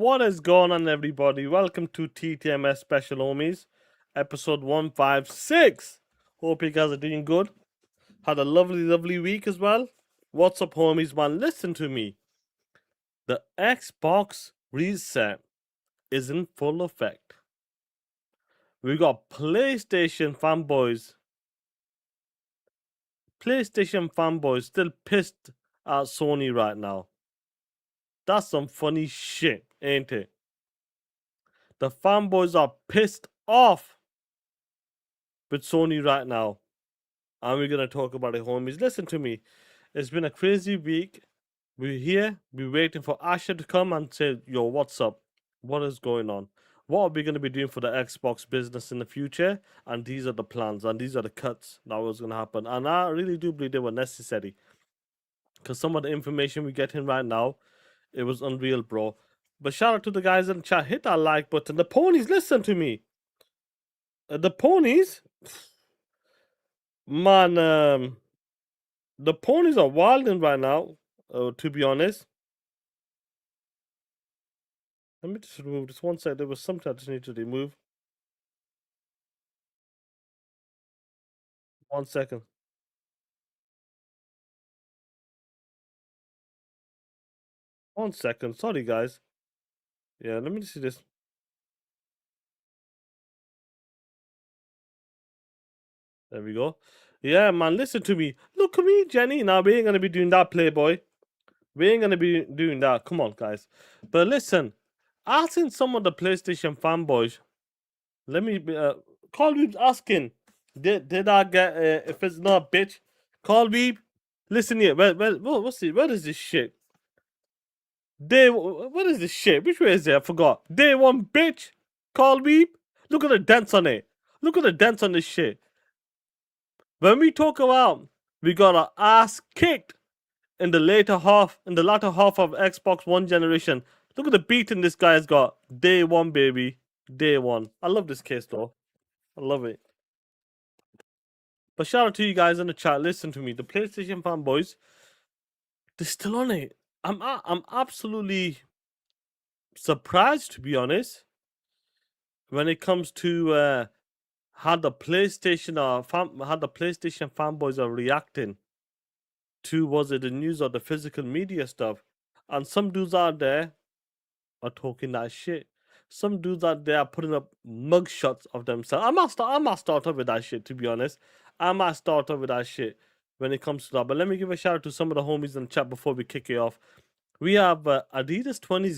What is going on, everybody? Welcome to TTMS Special Homies, episode 156. Hope you guys are doing good. Had a lovely week as well. What's up, homies, man? Listen to me. The Xbox reset is in full effect. We got PlayStation fanboys still pissed at Sony right now. That's some funny shit, ain't it? The fanboys are pissed off with Sony right now. And we're gonna talk about it, homies. Listen to me. It's been a crazy week. We're here, we're waiting for Asha to come and say, yo, what's up? What is going on? What are we gonna be doing for the Xbox business in the future? And these are the plans and these are the cuts that was gonna happen. And I really do believe they were necessary. Because some of the information we're getting right now, it was unreal, bro. But shout out to the guys in the chat. Hit that like button. The ponies, listen to me. The ponies, man, the ponies are wilding right now, to be honest. Let me just remove this one sec. There was something I just need to remove. 1 second. 1 second. Sorry, guys. Yeah, let me see this. There we go. Yeah, man, listen to me. Look at me, Jenny. Now, we ain't going to be doing that, Playboy. We ain't going to be doing that. Come on, guys. But listen, I've seen some of the PlayStation fanboys. Let me be, Call Weeb's asking, did I get, if it's not a bitch, Call Weeb, listen here, what's it, where is this shit? What is this shit? Which way is it? I forgot. Day one, bitch, Call Weeb, look at the dents on it. Look at the dents on this shit. When we talk about, we got our ass kicked in the latter half of Xbox One generation. Look at the beating this guy's got. Day one, baby. Day one. I love this case though. I love it. But shout out to you guys in the chat. Listen to me. The PlayStation fanboys, they're still on it. I'm absolutely surprised, to be honest, when it comes to how the PlayStation fanboys are reacting to, was it the news or the physical media stuff? And some dudes out there are talking that shit. Some dudes out there are putting up mugshots of themselves. I might start off with that shit, to be honest. I might start off with that shit when it comes to that. But let me give a shout out to some of the homies in the chat before we kick it off. We have Adidas 20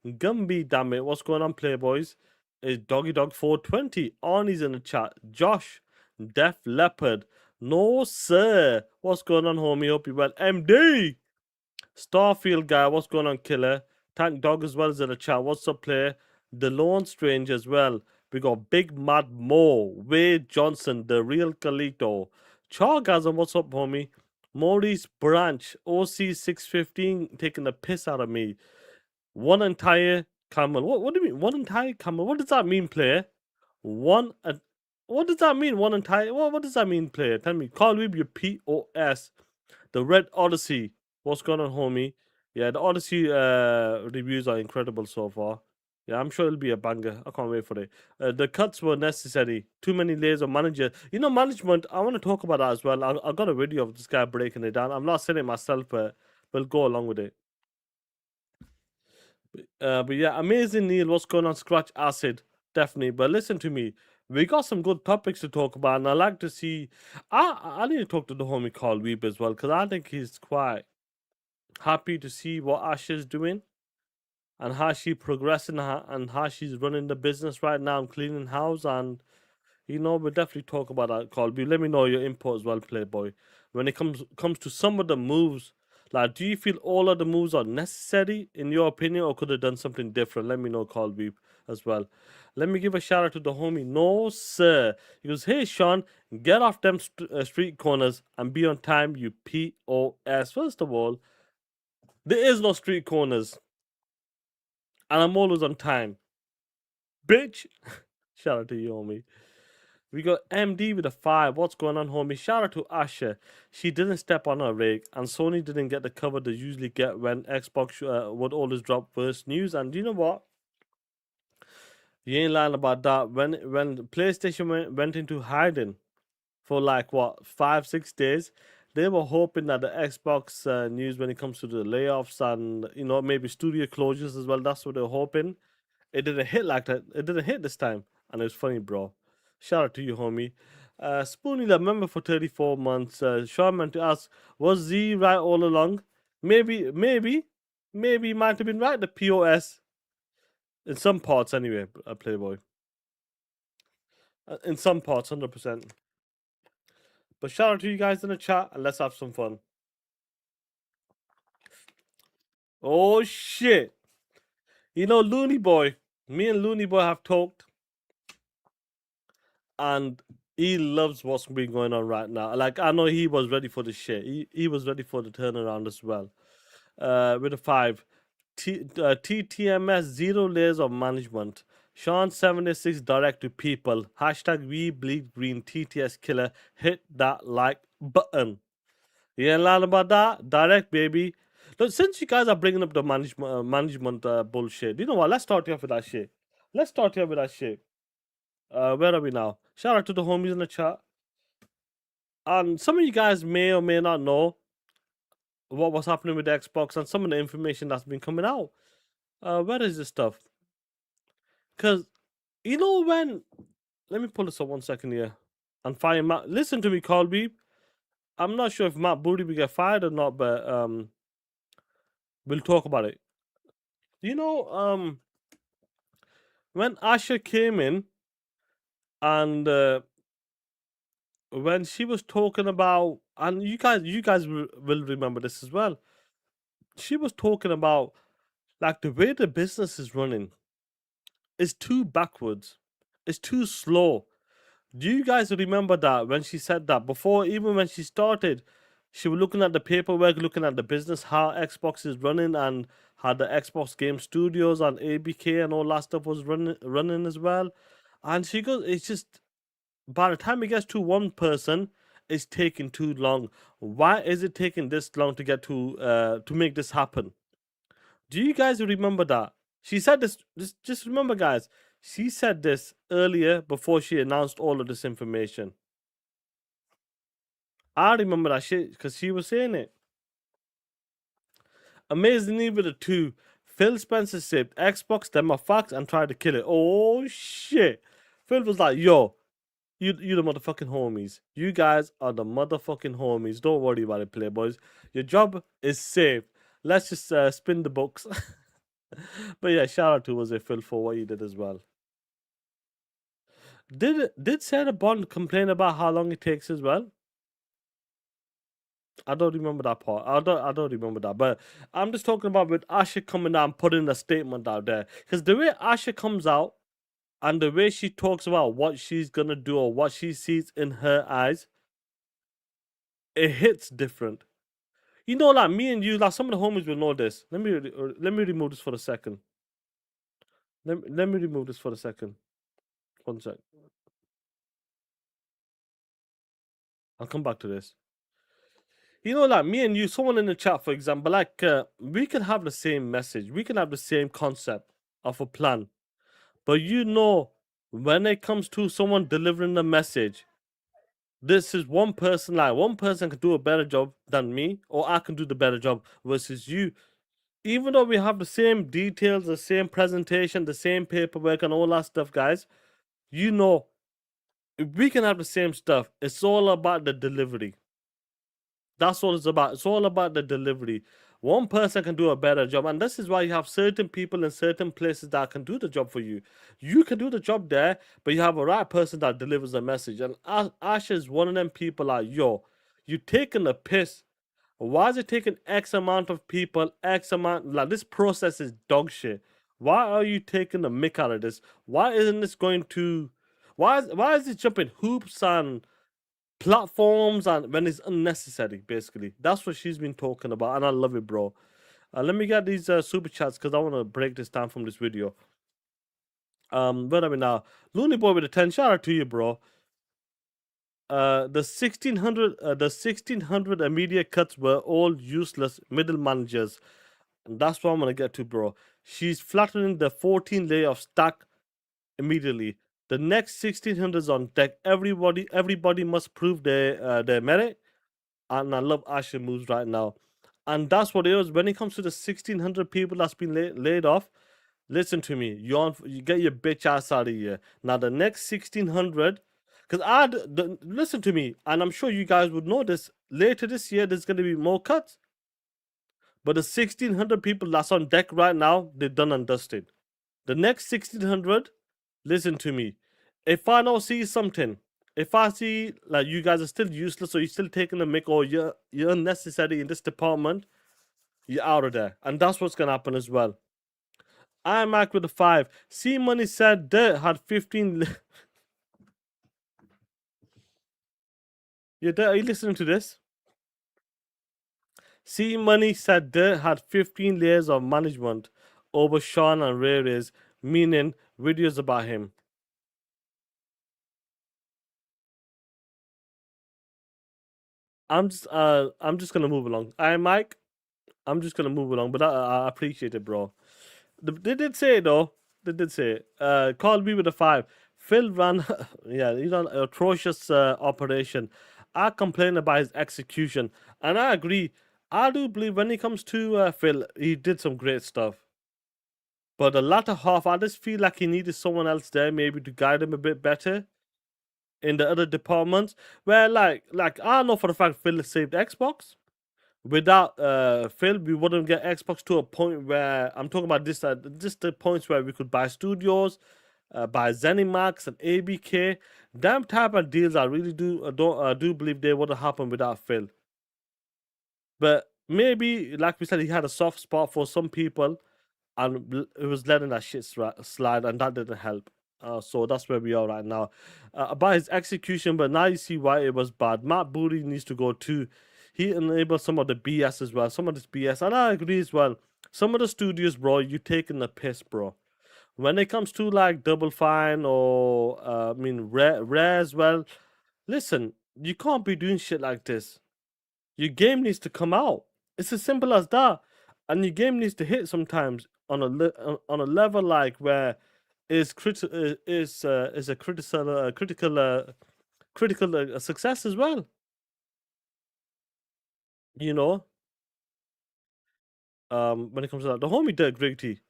Gumby, damn it. What's going on, Playboys? Is Doggy Dog 420. Arnie's in the chat. Josh, Def Leopard. No, sir. What's going on, homie? Hope you well. MD. Starfield guy. What's going on, Killer? Tank Dog as well as in the chat. What's up, player? The Lone Strange as well. We got Big Mad Mo, Wade Johnson, the real Calito. Chargasm, what's up, homie? Maurice Branch, OC615 taking the piss out of me. One entire camel. What do you mean? One entire camel? What does that mean, player? What does that mean? One entire. What does that mean, player? Tell me. Call me your POS. The Red Odyssey. What's going on, homie? Yeah, the Odyssey reviews are incredible so far. Yeah, I'm sure it'll be a banger. I can't wait for it. The cuts were necessary. Too many layers of manager. You know, management, I want to talk about that as well. I got a video of this guy breaking it down. I'm not saying it myself, but we'll go along with it. But yeah, amazing, Neil. What's going on? Scratch Acid. Definitely. But listen to me. We got some good topics to talk about, and I like to see. I need to talk to the homie Carl Weeb as well, because I think he's quite happy to see what Asha's doing and how she's progressing and how she's running the business right now and cleaning house. And you know, we'll definitely talk about that, Carl Weeb. Let me know your input as well, Playboy. When it comes to some of the moves, like, do you feel all of the moves are necessary in your opinion, or could have done something different? Let me know, Carl Weeb, as well. Let me give a shout out to the homie. No, sir. He goes, hey, Sean, get off them street corners and be on time, you POS. First of all, there is no street corners. And I'm always on time. Bitch. Shout out to you, homie. We got MD with a 5. What's going on, homie? Shout out to Asha. She didn't step on her rake, and Sony didn't get the cover they usually get when Xbox would always drop first news. And you know what? You ain't lying about that. When PlayStation went into hiding for like what 5-6 days, they were hoping that the Xbox news when it comes to the layoffs and maybe studio closures as well. That's what they're hoping. It didn't hit like that. It didn't hit this time, and it was funny, bro. Shout out to you, homie. Spoonie, the member for 34 months. Sharma to ask, was Z right all along? Maybe he might have been right. The POS in some parts, anyway. Playboy. In some parts, 100%. But shout out to you guys in the chat, and let's have some fun. Oh shit! Looney Boy. Me and Looney Boy have talked, and he loves what's been going on right now. Like, I know he was ready for the shit. He was ready for the turnaround as well. With a 5. TTMS, 0 layers of management. Sean 76 direct to people. Hashtag we bleed green TTS killer. Hit that like button. You ain't lying about that? Direct, baby. Look, since you guys are bringing up the management bullshit, you know what? Let's start here with that shit. Where are we now? Shout out to the homies in the chat. And some of you guys may or may not know what was happening with the Xbox and some of the information that's been coming out. Where is this stuff? Because, when... Let me pull this up 1 second here. And fire Matt. Listen to me, Colby. I'm not sure if Matt Booty will get fired or not, but we'll talk about it. When Asha came in and when she was talking about, and you guys will remember this as well. She was talking about like the way the business is running is too backwards. It's too slow. Do you guys remember that when she said that before, even when she started, she was looking at the paperwork, looking at the business, how Xbox is running, and how the Xbox Game Studios and ABK and all that stuff was running as well. And she goes, it's just by the time it gets to one person, it's taking too long. Why is it taking this long to get to make this happen? Do you guys remember that? She said this. Just remember, guys. She said this earlier before she announced all of this information. I remember that shit because she was saying it. Amazingly with the 2. Phil Spencer said Xbox them are facts and tried to kill it. Oh shit. Phil was like, yo, you the motherfucking homies. You guys are the motherfucking homies. Don't worry about it, playboys. Your job is safe. Let's just spin the books. But yeah, shout out to Phil for what he did as well. Did Sarah Bond complain about how long it takes as well? I don't remember that part. I don't remember that. But I'm just talking about with Asha coming out and putting a statement out there. Because the way Asha comes out and the way she talks about what she's gonna do or what she sees in her eyes, it hits different. Like me and you, like some of the homies will know this. Let me remove this for a second. Let me remove this for a second. 1 sec. I'll come back to this. Like me and you, someone in the chat, for example, like we can have the same message, we can have the same concept of a plan, but when it comes to someone delivering the message, this is one person. Like one person can do a better job than me, or I can do the better job versus you. Even though we have the same details, the same presentation, the same paperwork, and all that stuff, guys, if we can have the same stuff, it's all about the delivery. That's all it's about. It's all about the delivery. One person can do a better job, and this is why you have certain people in certain places that can do the job for you. You can do the job there, but you have a right person that delivers the message. And Ash is one of them people like, yo, you taking the piss. Why is it taking X amount of people, X amount? Like, this process is dog shit. Why are you taking the mick out of this? Why isn't this going to... Why is it jumping hoops and platforms and when it's unnecessary? Basically, that's what she's been talking about, and I love it, bro. Let me get these super chats because I want to break this down from this video. Where are we now? Looney Boy with a 10. Shout out to you, bro. The 1600 immediate cuts were all useless middle managers. And that's what I'm gonna get to, bro. She's flattening the 14 layer of stack immediately. The next 1600s on deck. Everybody must prove their merit. And I love Asha moves right now. And that's what it is. When it comes to the 1600 people that's been laid off, listen to me. You get your bitch ass out of here. Now the next 1600, because listen to me, and I'm sure you guys would know this. Later this year, there's gonna be more cuts. But the 1600 people that's on deck right now, they're done and dusted. The next 1600, listen to me. If I don't see something, if I see like you guys are still useless or you're still taking the mic or you're unnecessary in this department, you're out of there. And that's what's gonna happen as well. I'm Mac with a 5. C Money said Dirt had 15. You Dirt, are you listening to this? C Money said Dirt had 15 layers of management over Sean and Ray's, meaning videos about him. I'm just gonna move along. Mike. I'm just gonna move along, but I appreciate it, bro. They did say it though. They did say it. Call me with a 5. Phil ran, yeah, he's on atrocious operation. I complain about his execution, and I agree. I do believe when it comes to Phil, he did some great stuff. But the latter half, I just feel like he needed someone else there, maybe to guide him a bit better in the other departments. Where like I know for a fact Phil saved Xbox. Without Phil, we wouldn't get Xbox to a point where I'm talking about this, just the points where we could buy studios, buy ZeniMax and ABK. Them type of deals, I really do believe they would have happened without Phil. But maybe, like we said, he had a soft spot for some people, and it was letting that shit slide, and that didn't help. So that's where we are right now. About his execution, but now you see why it was bad. Matt Booty needs to go too. He enabled some of the BS as well, some of this BS, and I agree as well. Some of the studios, bro, you taking the piss, bro. When it comes to like Double Fine or Rare as well, listen, you can't be doing shit like this. Your game needs to come out. It's as simple as that. And your game needs to hit sometimes on a level like where is a critical success as well. You know, when it comes to that, the homie Dirk Griggity,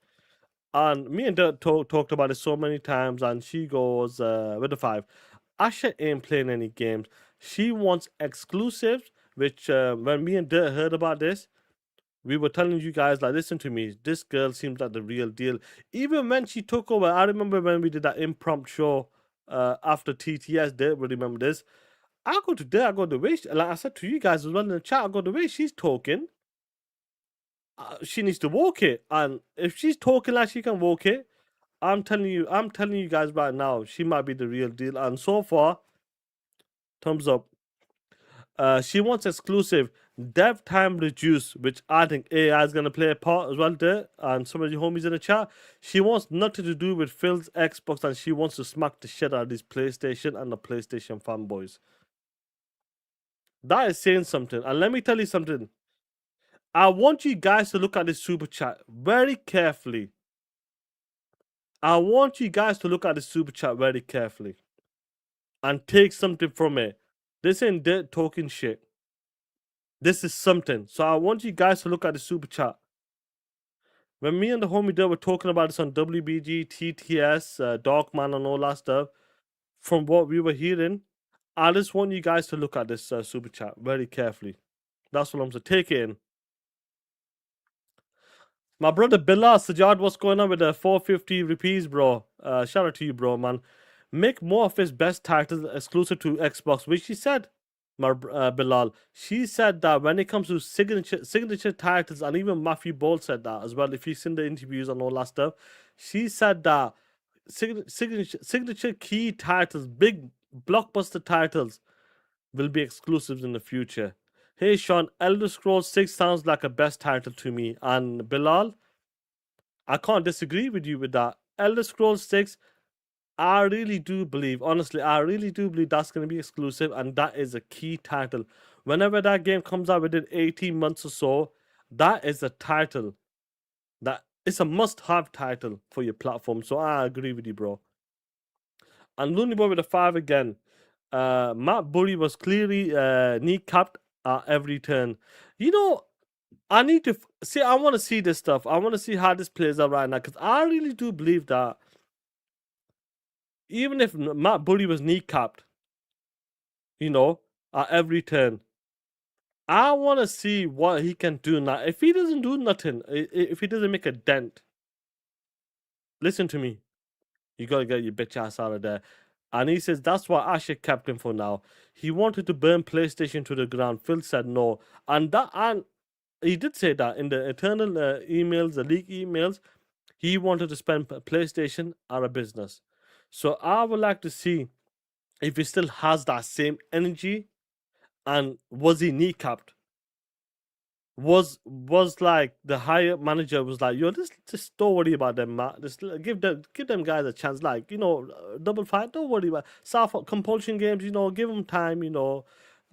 and me and Dirk talked about it so many times, and she goes with the 5. Asha ain't playing any games. She wants exclusives, which when me and Dirk heard about this, we were telling you guys, like, listen to me, this girl seems like the real deal. Even when she took over, I remember when we did that impromptu show after TTS, Dirk will remember this. I go to Dirk, I go the way, like I said to you guys as well in the chat, I go the way she's talking, she needs to walk it. And if she's talking like she can walk it, I'm telling you guys right now, she might be the real deal. And so far, thumbs up. She wants exclusive dev time reduced, which I think AI is gonna play a part as well there. And some of your homies in the chat, she wants nothing to do with Phil's Xbox, and she wants to smack the shit out of this PlayStation and the PlayStation fanboys. That is saying something. And let me tell you something. I want you guys to look at this super chat very carefully. I want you guys to look at this super chat very carefully and take something from it. This ain't dirt talking shit. This is something. So I want you guys to look at the super chat. When me and the homie there were talking about this on WBG, TTS, Darkman, and all that stuff, from what we were hearing, I just want you guys to look at this super chat very carefully. That's what I'm saying. Take it in. My brother Bilal Sajad, what's going on with the 450 rupees, bro? Shout out to you, bro, man. Make more of his best titles exclusive to Xbox, which she said, my Bilal. She said that when it comes to signature titles, and even Matthew Ball said that as well. If you've seen the interviews and all that stuff, she said that signature key titles, big blockbuster titles, will be exclusives in the future. Hey Sean, Elder Scrolls 6 sounds like a best title to me. And Bilal, I can't disagree with you with that. Elder Scrolls 6 I really do believe, honestly, I really do believe that's going to be exclusive, and that is a key title. Whenever that game comes out within 18 months or so, that is a title that it's a must-have title for your platform. So I agree with you, bro. And Looney Boy with a 5 again. Matt Burry was clearly kneecapped at every turn. You know, I need to see. I want to see this stuff. I want to see how this plays out right now, because I really do believe that even if Matt Burry was kneecapped, you know, at every turn, I want to see what he can do now. If he doesn't do nothing, if he doesn't make a dent, listen to me. You gotta get your bitch ass out of there. And he says that's why Asha kept him for now. He wanted to burn PlayStation to the ground. Phil said no, and he did say that in the internal emails, the leak emails, he wanted to spend PlayStation out of business. So I would like to see if he still has that same energy, and was he kneecapped? Was like the higher manager was like, yo, just don't worry about them, Matt. Just give them guys a chance. Like, you know, double fight. Don't worry about soft compulsion games. You know, give them time. You know,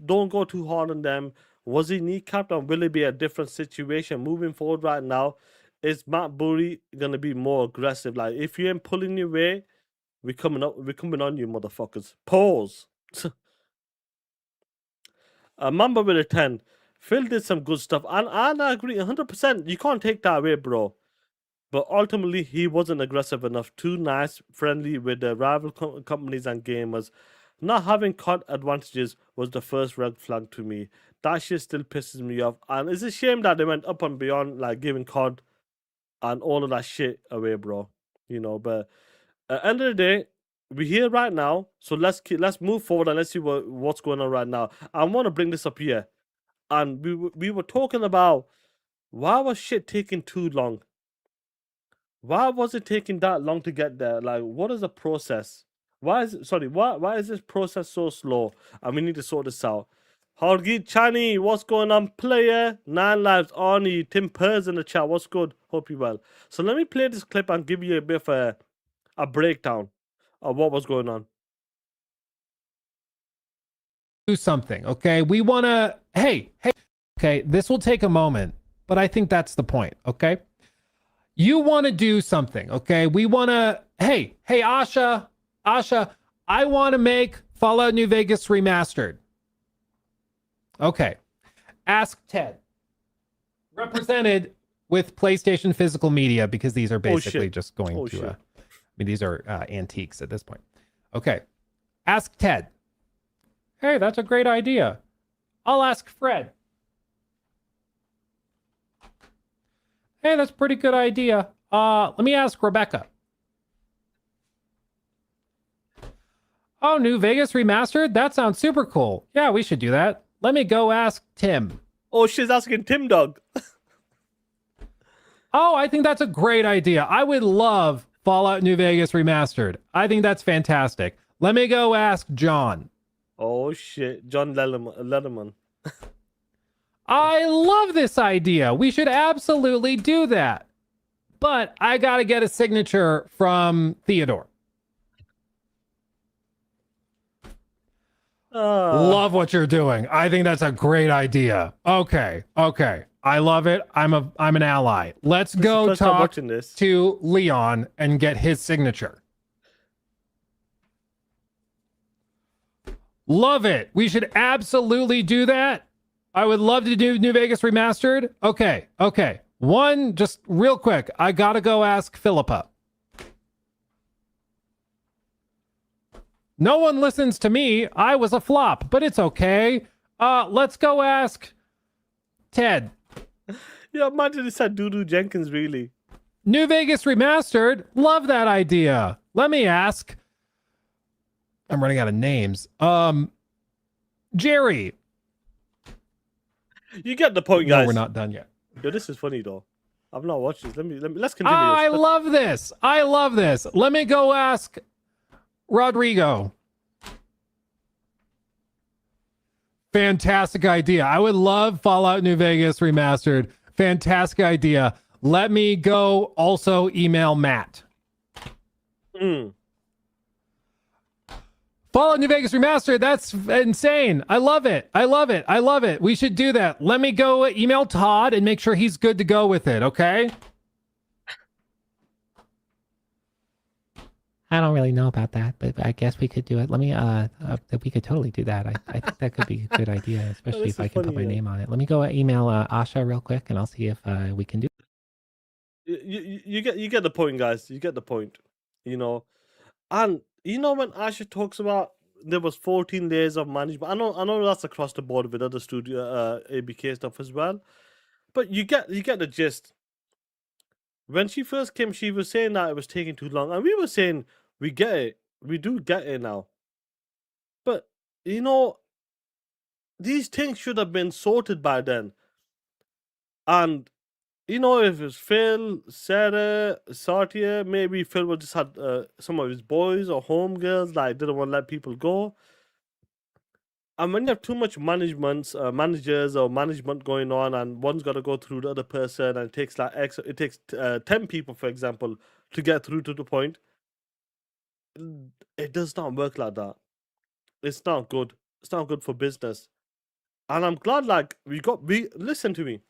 don't go too hard on them. Was he kneecapped, or will it be a different situation moving forward? Right now, is Matt Burry gonna be more aggressive? Like, if you ain't pulling your way, we're coming up. We're coming on you, motherfuckers. Pause. Mamba with a 10. Phil did some good stuff, and I agree 100%. You can't take that away, bro. But ultimately, he wasn't aggressive enough. Too nice, friendly with the rival companies and gamers. Not having COD advantages was the first red flag to me. That shit still pisses me off. And it's a shame that they went up and beyond, like giving COD and all of that shit away, bro. You know, but at the end of the day, we're here right now. So let's move forward and let's see what's going on right now. I want to bring this up here. And we were talking about, why was shit taking too long? Why was it taking that long to get there? Like, what is the process? Why is this process so slow? And we need to sort this out. Hargit Chani, what's going on, player? 9 Lives, Arnie, Tim Pers in the chat. What's good? Hope you well. So let me play this clip and give you a bit of a breakdown of what was going on. Do something, okay? We want to, hey, okay, this will take a moment, but I think that's the point, okay? You want to do something, okay? We want to, hey, Asha, I want to make Fallout New Vegas remastered. Okay. Ask Ted. Represented with PlayStation Physical Media, because these are basically just going to, I mean, these are antiques at this point. Okay. Ask Ted. Hey, that's a great idea. I'll ask Fred. Hey, that's a pretty good idea. Let me ask Rebecca. Oh, New Vegas remastered? That sounds super cool. Yeah, we should do that. Let me go ask Tim. Oh, she's asking Tim Dog. Oh, I think that's a great idea. I would love Fallout New Vegas remastered. I think that's fantastic. Let me go ask John. Oh shit, John Letterman. I love this idea. We should absolutely do that. But I gotta get a signature from Theodore. Love what you're doing. I think that's a great idea. Okay. I love it. I'm an ally. Let's go talk to Leon and get his signature. Love it. We should absolutely do that. I would love to do New Vegas remastered. Okay. One, just real quick. I gotta go ask Philippa. No one listens to me. I was a flop, but it's okay. Let's go ask Ted. Yeah, imagine it said Doodoo Jenkins, really. New Vegas remastered. Love that idea. Let me ask. I'm running out of names. Jerry. You get the point, guys. No, we're not done yet. Yo, this is funny though. I've not watched this. Let's continue. I love this. Let me go ask Rodrigo. Fantastic idea. I would love Fallout New Vegas remastered. Fantastic idea. Let me go also email Matt. Fallout New Vegas Remastered. That's insane. I love it. I love it. I love it. We should do that. Let me go email Todd and make sure he's good to go with it. Okay. I don't really know about that, but I guess we could do it. Let me, we could totally do that. I think that could be a good idea, especially if I can put my name on it. Let me go email Asha real quick, and I'll see if we can do. You get the point, guys. You get the point. You know, and you know when Asha talks about there was 14 layers of management. I know that's across the board with other studio ABK stuff as well, but you get the gist. When she first came, she was saying that it was taking too long, and we were saying we get it, we do get it now. But you know, these things should have been sorted by then. And you know, if it's Phil, Sarah, Satya, maybe Phil would just had some of his boys or homegirls like didn't want to let people go. And when you have too much managers or management going on, and one's got to go through the other person, and it takes 10 people, for example, to get through to the point. It does not work like that. It's not good. It's not good for business. And I'm glad, like we listen to me.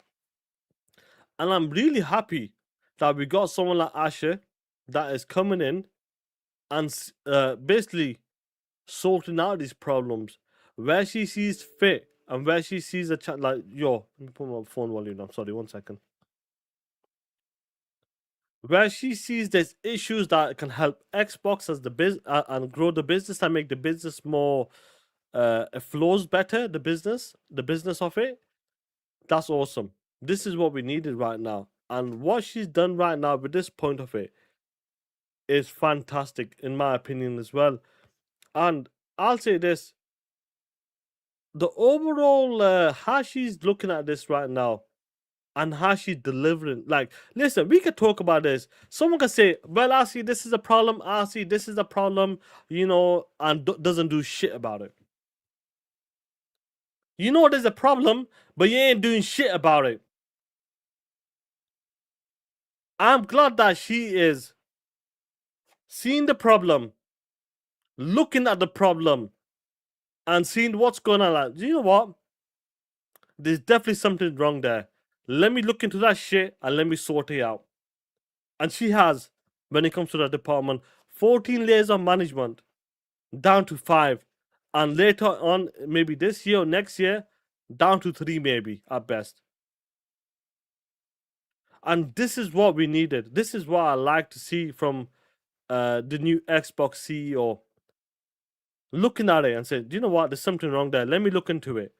And I'm really happy that we got someone like Asha that is coming in and basically sorting out these problems where she sees fit and where she sees a chat. Like, yo, let me put my phone volume down. Sorry, 1 second. Where she sees there's issues that can help Xbox as the and grow the business and make the business more it flows better. The business of it. That's awesome. This is what we needed right now. And what she's done right now with this point of it is fantastic, in my opinion, as well. And I'll say this. The overall, how she's looking at this right now and how she's delivering. Like, listen, we could talk about this. Someone could say, well, I see this is a problem. I see this is a problem, you know, and doesn't do shit about it. You know there's a problem, but you ain't doing shit about it. I'm glad that she is seeing the problem, looking at the problem, and seeing what's going on. Like, you know what? There's definitely something wrong there. Let me look into that shit and let me sort it out. And she has, when it comes to that department, 14 layers of management down to 5. And later on, maybe this year or next year, down to 3 maybe at best. And this is what we needed. This is what I like to see from the new Xbox CEO. Looking at it and saying, do you know what? There's something wrong there. Let me look into it.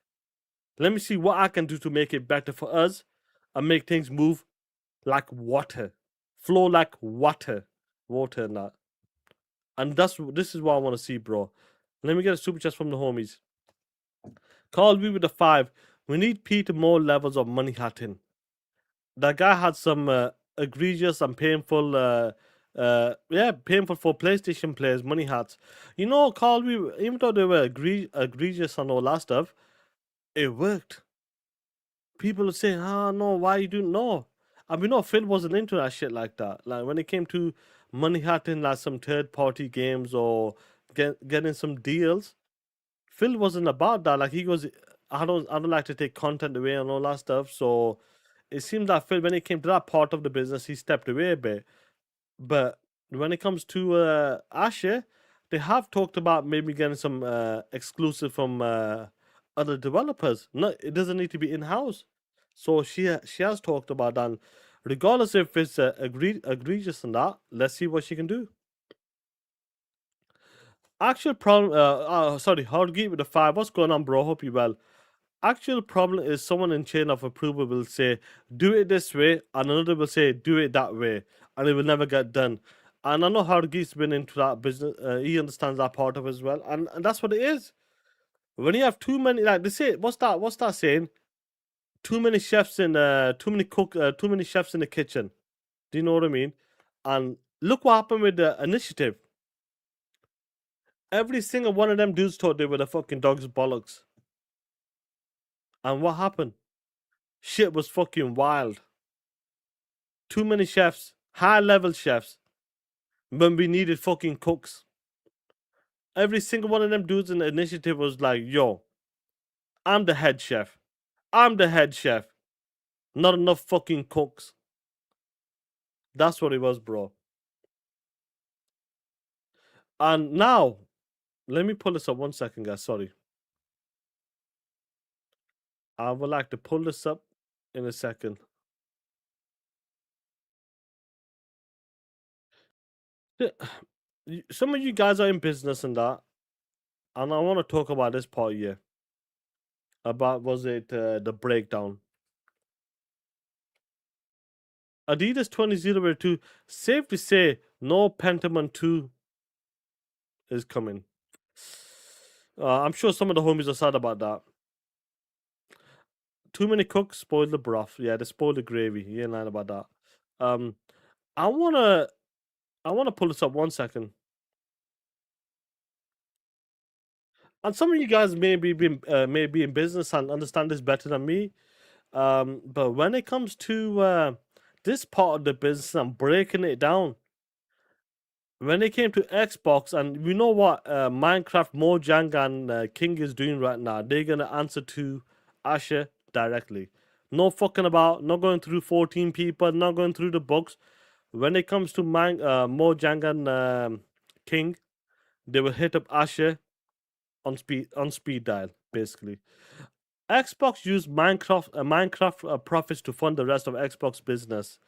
Let me see what I can do to make it better for us and make things move like water. Flow like water. Water and that. And this is what I want to see, bro. Let me get a super chat from the homies. Call me with a 5. We need Peter more levels of money hatting. That guy had some egregious and painful painful for PlayStation players money hats. You know, Carl, even though they were egregious and all that stuff, it worked. People would say, no, why you doing no? And we know Phil wasn't into that shit like that. Like when it came to money hatting like some third party games or getting some deals, Phil wasn't about that. Like he goes, I don't like to take content away and all that stuff. So it seemed that Phil, when it came to that part of the business, he stepped away a bit. But when it comes to Asha, they have talked about maybe getting some exclusive from other developers. No, it doesn't need to be in house. So she has talked about that. And regardless if it's egregious or not, let's see what she can do. Actual problem. Sorry, how to give it a 5. What's going on, bro? Hope you well. Actual problem is someone in chain of approval will say, do it this way, and another will say, do it that way, and it will never get done. And I know Hargeet's been into that business. He understands that part of it as well. And that's what it is. When you have too many, like they say, what's that saying? Too many chefs in too many chefs in the kitchen. Do you know what I mean? And look what happened with the initiative. Every single one of them dudes thought they were the fucking dog's bollocks. And what happened? Shit was fucking wild. Too many chefs, high level chefs, when we needed fucking cooks. Every single one of them dudes in the initiative was like, yo, I'm the head chef. I'm the head chef. Not enough fucking cooks. That's what it was, bro. And now, let me pull this up 1 second, guys. Sorry. I would like to pull this up in a second. Some of you guys are in business and that, and I want to talk about this part here. About was it the breakdown? Adidas 2002. Safe to say, no Pentiment 2 is coming. I'm sure some of the homies are sad about that. Too many cooks spoil the broth. Yeah, they spoil the gravy. You ain't lying about that. I wanna pull this up 1 second. And some of you guys may be in business and understand this better than me. But when it comes to this part of the business, I'm breaking it down. When it came to Xbox, and we know what Minecraft, Mojang, and King is doing right now, they're gonna answer to Asha directly. No fucking about, not going through 14 people, not going through the books. When it comes to Mojang and King, they will hit up Asha on speed dial, basically. Xbox used Minecraft profits to fund the rest of Xbox business.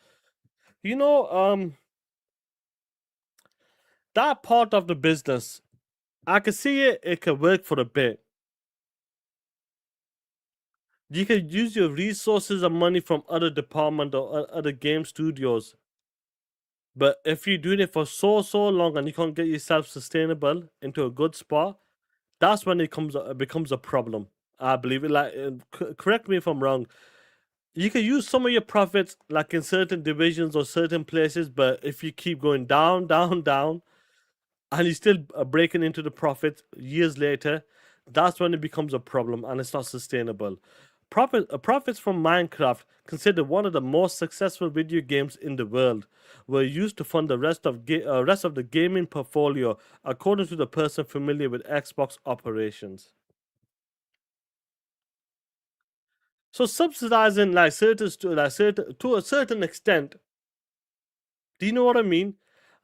You know, that part of the business, I can see it. It can work for a bit. You can use your resources and money from other department or other game studios. But if you're doing it for so long and you can't get yourself sustainable into a good spot, that's when it becomes a problem. I believe it. Like, correct me if I'm wrong. You can use some of your profits like in certain divisions or certain places, but if you keep going down, down, and you're still breaking into the profits years later, that's when it becomes a problem and it's not sustainable. Profits from Minecraft, considered one of the most successful video games in the world, were used to fund the rest of the gaming portfolio, according to the person familiar with Xbox operations. So subsidizing like to a certain extent. Do you know what I mean?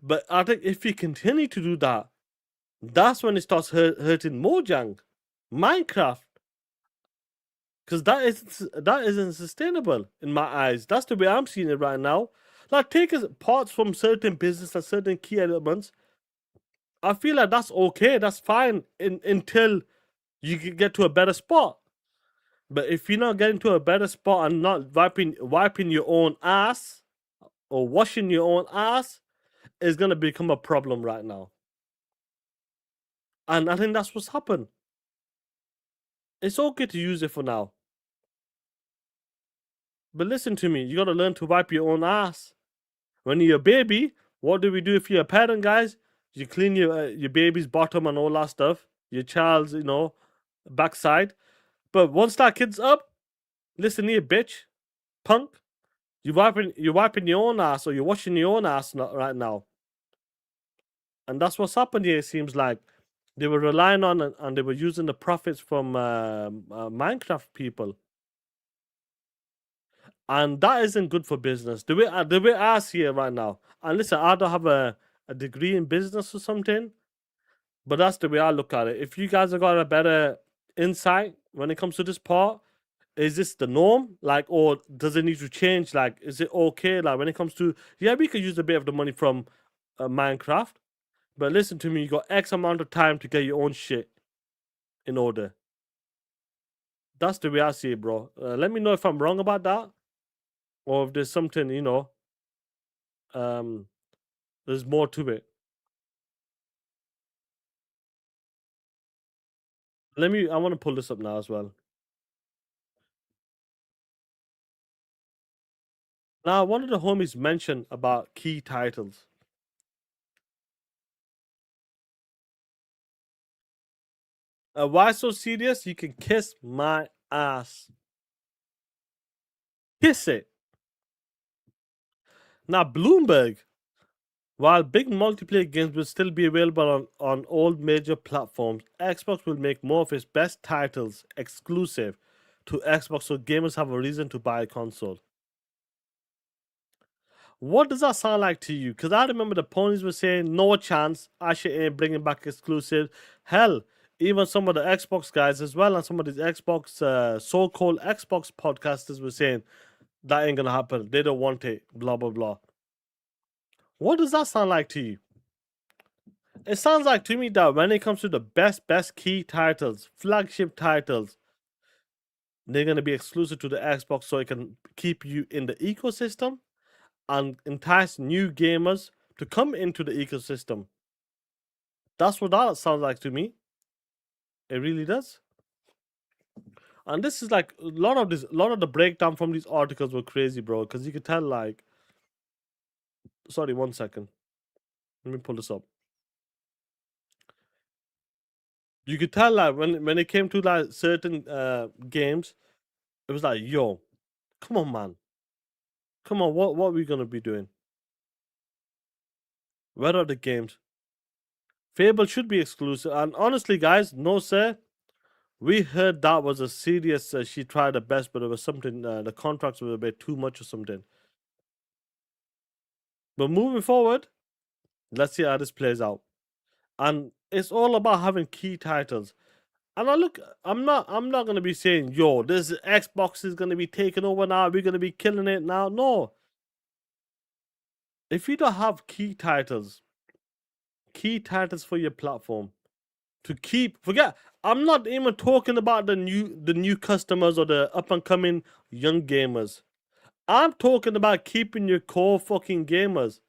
But I think if we continue to do that, that's when it starts hurting Mojang, Minecraft, because that isn't sustainable in my eyes. That's the way I'm seeing it right now. Like take parts from certain business and certain key elements. I feel like that's okay. That's fine until you get to a better spot. But if you're not getting to a better spot and not wiping your own ass or washing your own ass, it's gonna become a problem right now. And I think that's what's happened. It's okay to use it for now. But listen to me, you gotta learn to wipe your own ass. When you're a baby, what do we do if you're a parent, guys? You clean your baby's bottom and all that stuff, your child's, backside. But once that kid's up, listen here, bitch, punk, you're wiping your own ass or you're washing your own ass right now. And that's what's happened here, it seems like. They were relying on it and they were using the profits from Minecraft people. And that isn't good for business. The way I see it right now. And listen, I don't have a degree in business or something, but that's the way I look at it. If you guys have got a better insight when it comes to this part, is this the norm? Like, or does it need to change? Like, is it okay? Like, when it comes to, yeah, we could use a bit of the money from Minecraft, but listen to me, you got X amount of time to get your own shit in order. That's the way I see it, bro. Let me know if I'm wrong about that, or if there's something, there's more to it. I want to pull this up now as well. Now, one of the homies mentioned about key titles. Why so serious? You can kiss my ass. Kiss it. Now, Bloomberg While big multiplayer games will still be available on all major platforms, Xbox will make more of its best titles exclusive to Xbox so gamers have a reason to buy a console. What does that sound like to you? Because I remember the ponies were saying, no chance, Asha ain't bringing back exclusive. Hell, even some of the Xbox guys as well, and some of these Xbox, so-called Xbox podcasters were saying, that ain't gonna happen. They don't want it, blah, blah, blah. What does that sound like to you? It sounds like to me that when it comes to the best key titles, flagship titles, they're gonna be exclusive to the Xbox so it can keep you in the ecosystem and entice new gamers to come into the ecosystem. That's what that sounds like to me. It really does. And this is like a lot of the breakdown from these articles were crazy, bro. Because you could tell, like, sorry, 1 second. Let me pull this up. You could tell, like, when it came to like certain games, it was like, yo, come on, man, come on, what are we gonna be doing? Where are the games? Fable should be exclusive. And honestly, guys, no sir. We heard that was a serious. She tried her best, but it was something. The contracts were a bit too much or something. But moving forward, let's see how this plays out. And it's all about having key titles. And I'm not gonna be saying, yo, this Xbox is gonna be taken over now. We're gonna be killing it now. No. If you don't have key titles for your platform, to forget, I'm not even talking about the new customers or the up and coming young gamers. I'm talking about keeping your core fucking gamers.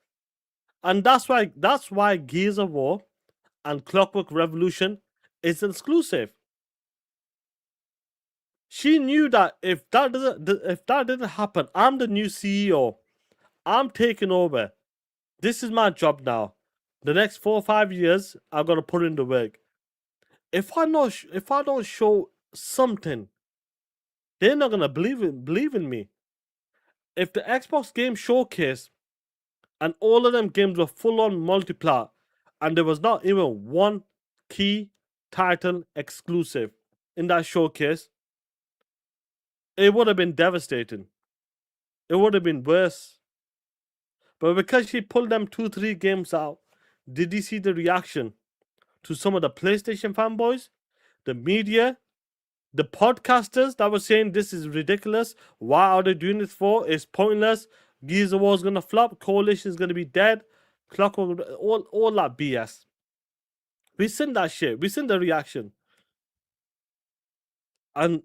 And that's why Gears of War and Clockwork Revolution is exclusive. She knew that if that didn't happen, I'm the new CEO. I'm taking over. This is my job now. The next 4 or 5 years, I gotta put in the work. If I don't show something, they're not gonna believe in me. If the Xbox Game Showcase and all of them games were full on multiplayer, and there was not even one key title exclusive in that showcase, it would have been devastating. It would have been worse. But because she pulled them 2-3 games out, did you see the reaction to some of the PlayStation fanboys, the media, the podcasters that were saying this is ridiculous? Why are they doing this for? It's pointless. Gears of War is gonna flop. Coalition is gonna be dead. Clockwork, all that BS. We seen that shit. We seen the reaction, and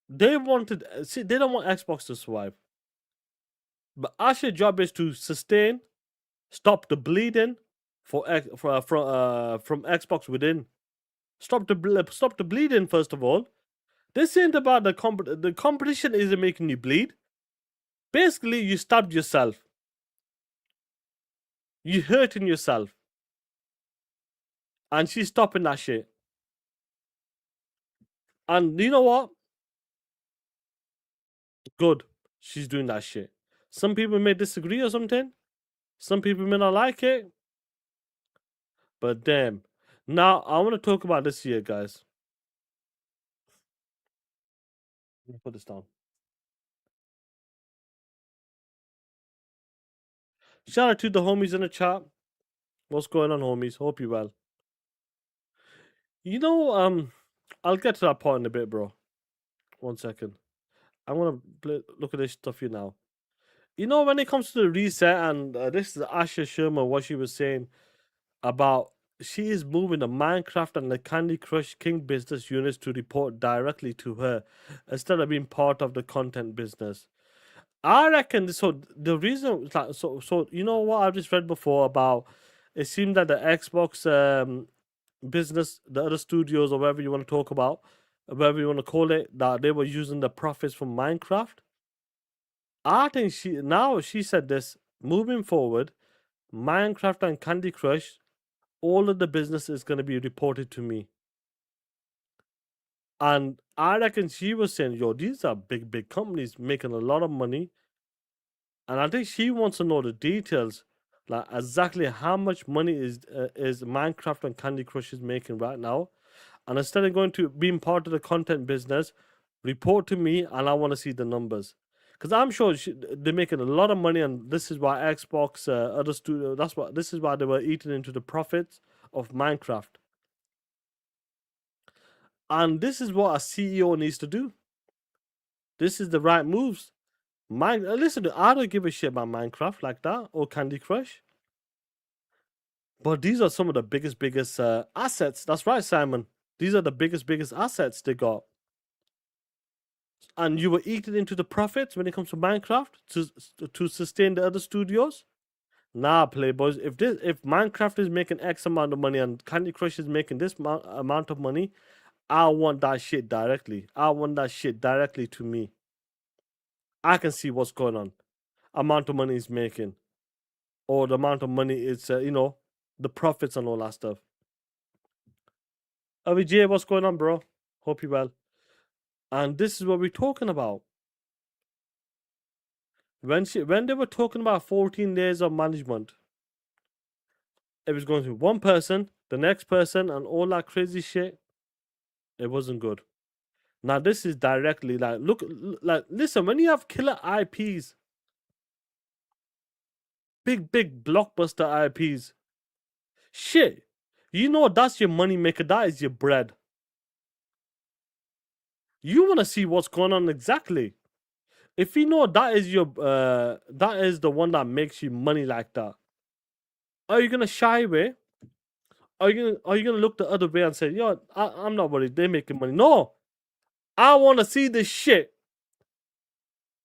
they wanted. See, they don't want Xbox to survive. But Asha's job is to sustain, stop the bleeding from Xbox within. Stop the bleeding first of all. This ain't about the competition isn't making you bleed. Basically, you stabbed yourself. You hurting yourself. And she's stopping that shit. And you know what? Good. She's doing that shit. Some people may disagree or something. Some people may not like it. But damn. Now, I want to talk about this year, guys. Let me put this down. Shout out to the homies in the chat. What's going on, homies? Hope you well. You know, I'll get to that point in a bit, bro. 1 second. I want to look at this stuff here now. You know, when it comes to the reset, and this is Asha Sharma, what she was saying about she is moving the Minecraft and the Candy Crush King business units to report directly to her instead of being part of the content business. I reckon so. The reason, so you know what I've just read before about it seemed that the Xbox business, the other studios or whatever you want to talk about, whatever you want to call it, that they were using the profits from Minecraft. I think she said this moving forward, Minecraft and Candy Crush, all of the business is going to be reported to me. And I reckon she was saying, yo, these are big companies making a lot of money. And I think she wants to know the details. like exactly how much money is Minecraft and Candy Crush is making right now. And instead of going to being part of the content business, report to me, and I want to see the numbers. Because I'm sure they're making a lot of money, and this is why Xbox, other studio, this is why they were eating into the profits of Minecraft. And this is what a CEO needs to do. This is the right moves. Listen, I don't give a shit about Minecraft like that or Candy Crush. But these are some of the biggest assets. That's right, Simon. These are the biggest assets they got. And you were eating into the profits when it comes to Minecraft to sustain the other studios. Nah, playboys. If Minecraft is making X amount of money and Candy Crush is making this amount of money, I want that shit directly. I want that shit directly to me. I can see what's going on. Amount of money he's making, or the amount of money it's the profits and all that stuff. Jay, what's going on, bro? Hope you well. And this is what we're talking about. When they were talking about 14 days of management, it was going to one person, the next person, and all that crazy shit. It wasn't good. Now this is directly like listen, when you have killer IPs, big blockbuster IPs, shit, you know that's your money maker. That is your bread. You want to see what's going on exactly. If you know that is that is the one that makes you money like that, are you gonna shy away? Are you gonna look the other way and say, "Yo, I'm not worried. They're making money." No, I want to see this shit.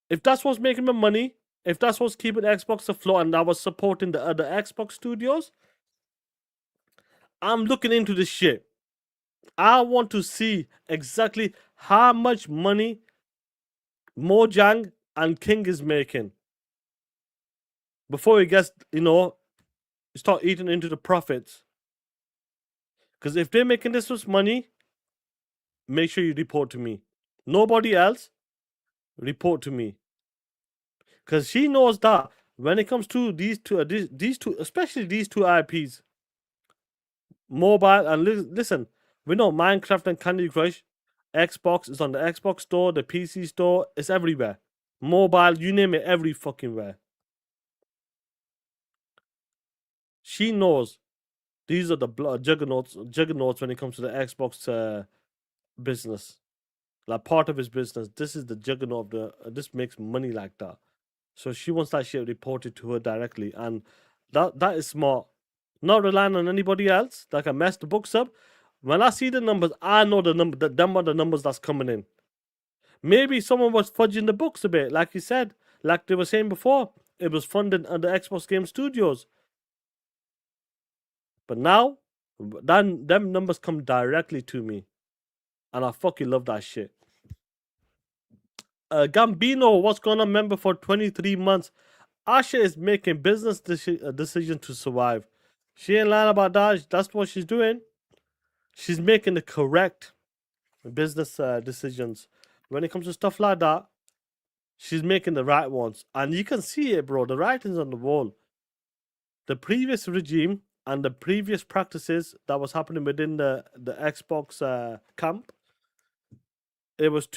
If that's what's making me money, if that's what's keeping Xbox afloat, and I was supporting the other Xbox studios, I'm looking into this shit. I want to see exactly how much money Mojang and King is making before he gets, start eating into the profits. Because if they're making this much money, make sure you report to me. Nobody else, report to me. Because she knows that when it comes to these two, especially these two IPs, mobile and listen, we know Minecraft and Candy Crush, Xbox is on the Xbox store, the PC store, it's everywhere. Mobile, you name it, every fucking where. She knows these are the juggernauts when it comes to the Xbox business. Like part of his business. This is the juggernaut of this makes money like that. So she wants that shit reported to her directly, and that is smart. Not relying on anybody else that can mess the books up. When I see the numbers, I know them are the numbers that's coming in. Maybe someone was fudging the books a bit, like you said, like they were saying before. It was funded under Xbox Game Studios. But now, them numbers come directly to me, and I fucking love that shit. Gambino, what's going on, member for 23 months? Asha is making business decision to survive. She ain't lying about that. That's what she's doing. She's making the correct business decisions. When it comes to stuff like that, she's making the right ones. And you can see it, bro. The writing's on the wall. The previous regime and the previous practices that was happening within the Xbox camp, it was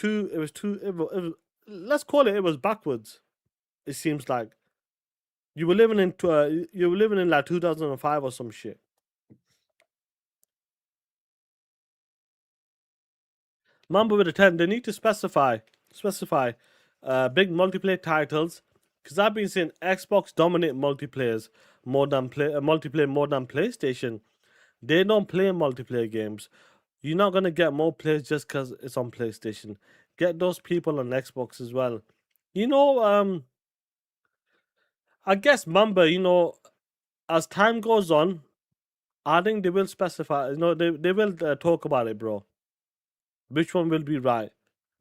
let's call it was backwards. It seems like you were living in like 2005 or some shit. Number with a 10, they need to specify big multiplayer titles, because I've been seeing Xbox dominate multiplayer more than PlayStation. They don't play multiplayer games. You're not gonna get more players just because it's on PlayStation. Get those people on Xbox as well. I guess Mamba, as time goes on, I think they will specify. They will talk about it, bro. Which one will be right?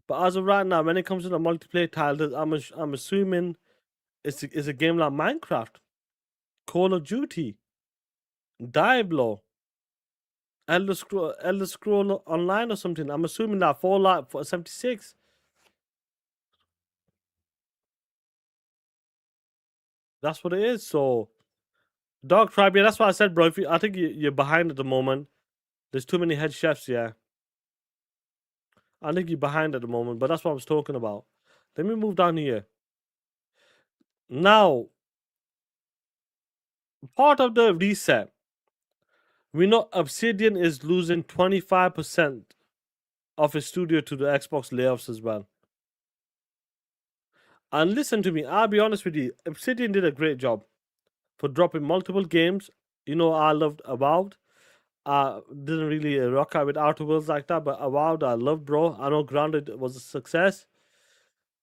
But as of right now, when it comes to the multiplayer titles, I'm assuming it's a game like Minecraft, Call of Duty, Diablo, Elder Scroll Online or something. I'm assuming that Fallout 76. That's what it is. So Dog tribe, yeah, that's what I said, bro. I think you're behind at the moment. There's too many head chefs, yeah. I think you're behind at the moment, but that's what I was talking about. Let me move down here. Now, part of the reset, we know Obsidian is losing 25% of its studio to the Xbox layoffs as well. And listen to me, I'll be honest with you, Obsidian did a great job for dropping multiple games. You know, I loved Avowed. Didn't really rock out with Outer Worlds like that, but Avowed I love, bro. I know Grounded was a success,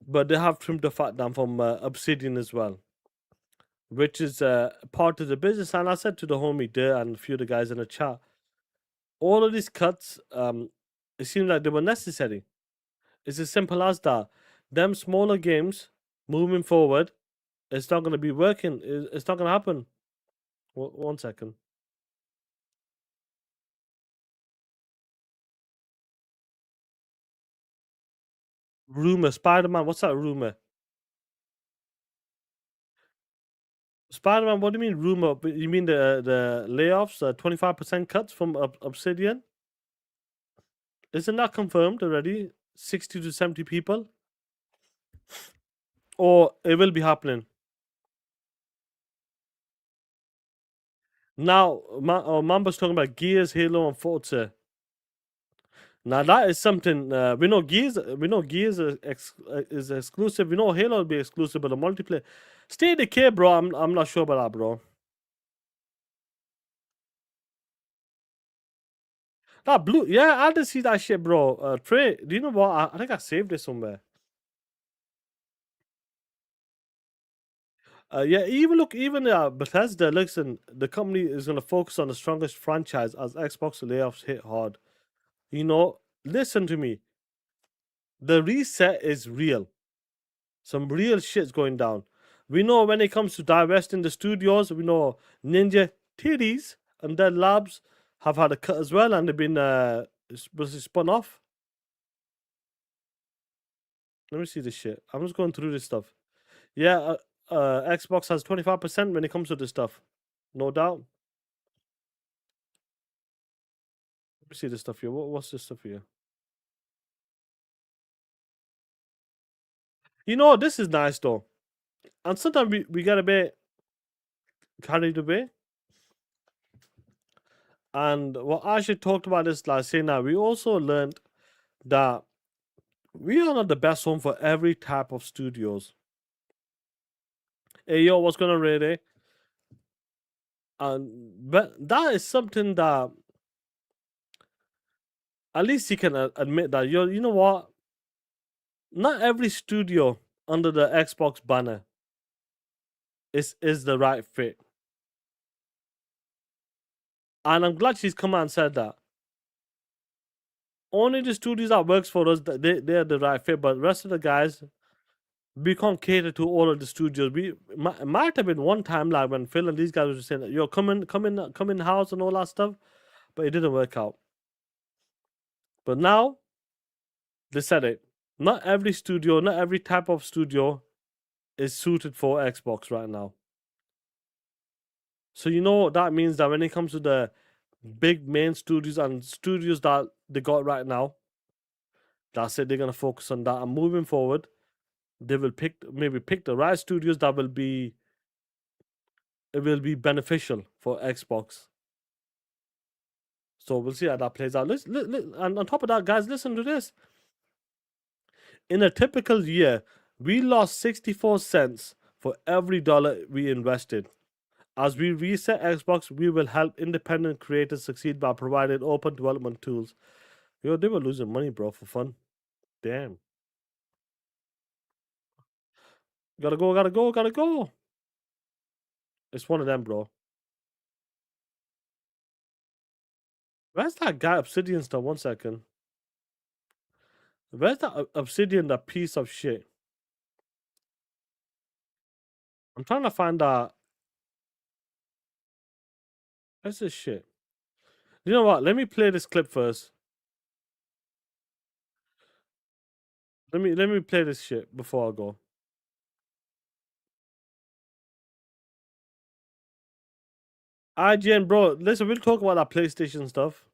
but they have trimmed the fat down from Obsidian as well, which is part of the business. And I said to the homie there and a few of the guys in the chat, all of these cuts, it seemed like they were necessary. It's as simple as that. Them smaller games moving forward, it's not going to be working. It's not going to happen. One second. Rumor, Spider-Man. What's that rumor? Spider-Man. What do you mean rumor? You mean the layoffs, 25% cuts from Obsidian? Isn't that confirmed already? 60 to 70 people, or it will be happening now. Mamba's talking about Gears, Halo, and Forza. Now that is something we know. Gears, is exclusive. We know Halo will be exclusive, but the multiplayer, State of Decay, bro. I'm not sure about that, bro. That blue, yeah, I did see that shit, bro. Trey, do you know what? I think I saved it somewhere. Yeah, even Bethesda. Listen, the company is gonna focus on the strongest franchise as Xbox layoffs hit hard. You know, listen to me. The reset is real. Some real shit's going down. We know when it comes to divesting the studios, we know Ninja Titties and their labs have had a cut as well, and they've been spun off. Let me see this shit. I'm just going through this stuff. Yeah, Xbox has 25% when it comes to this stuff, no doubt. Let me see this stuff here. What's this stuff here? You know, this is nice though. And sometimes we get a bit carried away. And what Asha talked about this last year now, we also learned that we are not the best home for every type of studios. Hey yo, what's going on, Ray? But that is something that at least you can admit that you know what? Not every studio under the Xbox banner is the right fit. And I'm glad she's come out and said that. Only the studios that works for us, they're the right fit. But the rest of the guys, we can't cater to all of the studios. We might have been one time like when Phil and these guys were saying, "Yo, come in house and all that stuff," but it didn't work out. But now they said it. Not every studio, not every type of studio is suited for Xbox right now. So you know that means that when it comes to the big main studios and studios that they got right now, that's it. They're gonna focus on that. And moving forward, they will pick the right studios that will be beneficial for Xbox. So we'll see how that plays out. And on top of that, guys, listen to this. In a typical year, we lost 64 cents for every dollar we invested. As we reset Xbox, we will help independent creators succeed by providing open development tools. Yo, they were losing money, bro, for fun. Damn. Gotta go, gotta go, gotta go. It's one of them, bro. Where's that guy Obsidian stuff? 1 second. Where's that Obsidian, that piece of shit? I'm trying to find that. Where's this shit? You know what? Let me play this clip first. Let me play this shit before I go. IGN, bro. Listen, we'll talk about that PlayStation stuff.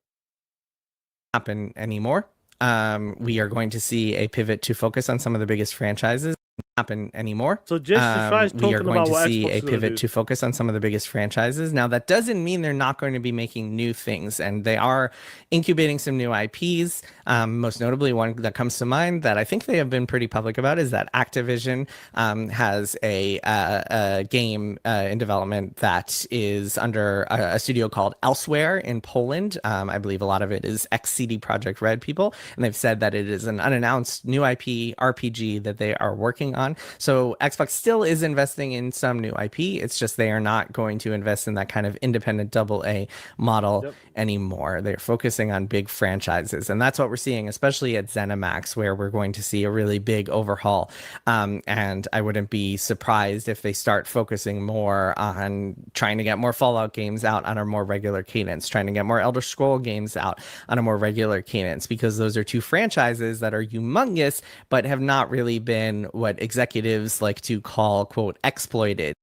Happen anymore. We are going to see a pivot to focus on some of the biggest franchises. Happen anymore. So Jason Schreier's We are talking going about to what see Xbox a is gonna pivot do. to focus on some of the biggest franchises. Now, that doesn't mean they're not going to be making new things, and they are incubating some new IPs. Most notably, one that comes to mind that I think they have been pretty public about is that Activision has a game in development that is under a studio called Elsewhere in Poland. I believe a lot of it is ex-CD Projekt Red people, and they've said that it is an unannounced new IP RPG that they are working on. So Xbox still is investing in some new IP. It's just they are not going to invest in that kind of independent AA model anymore. They're focusing on big franchises, and that's what we're seeing, especially at ZeniMax, where we're going to see a really big overhaul. And I wouldn't be surprised if they start focusing more on trying to get more Fallout games out on a more regular cadence, trying to get more Elder Scroll games out on a more regular cadence, because those are two franchises that are humongous, but have not really been what executives like to call, quote, exploited.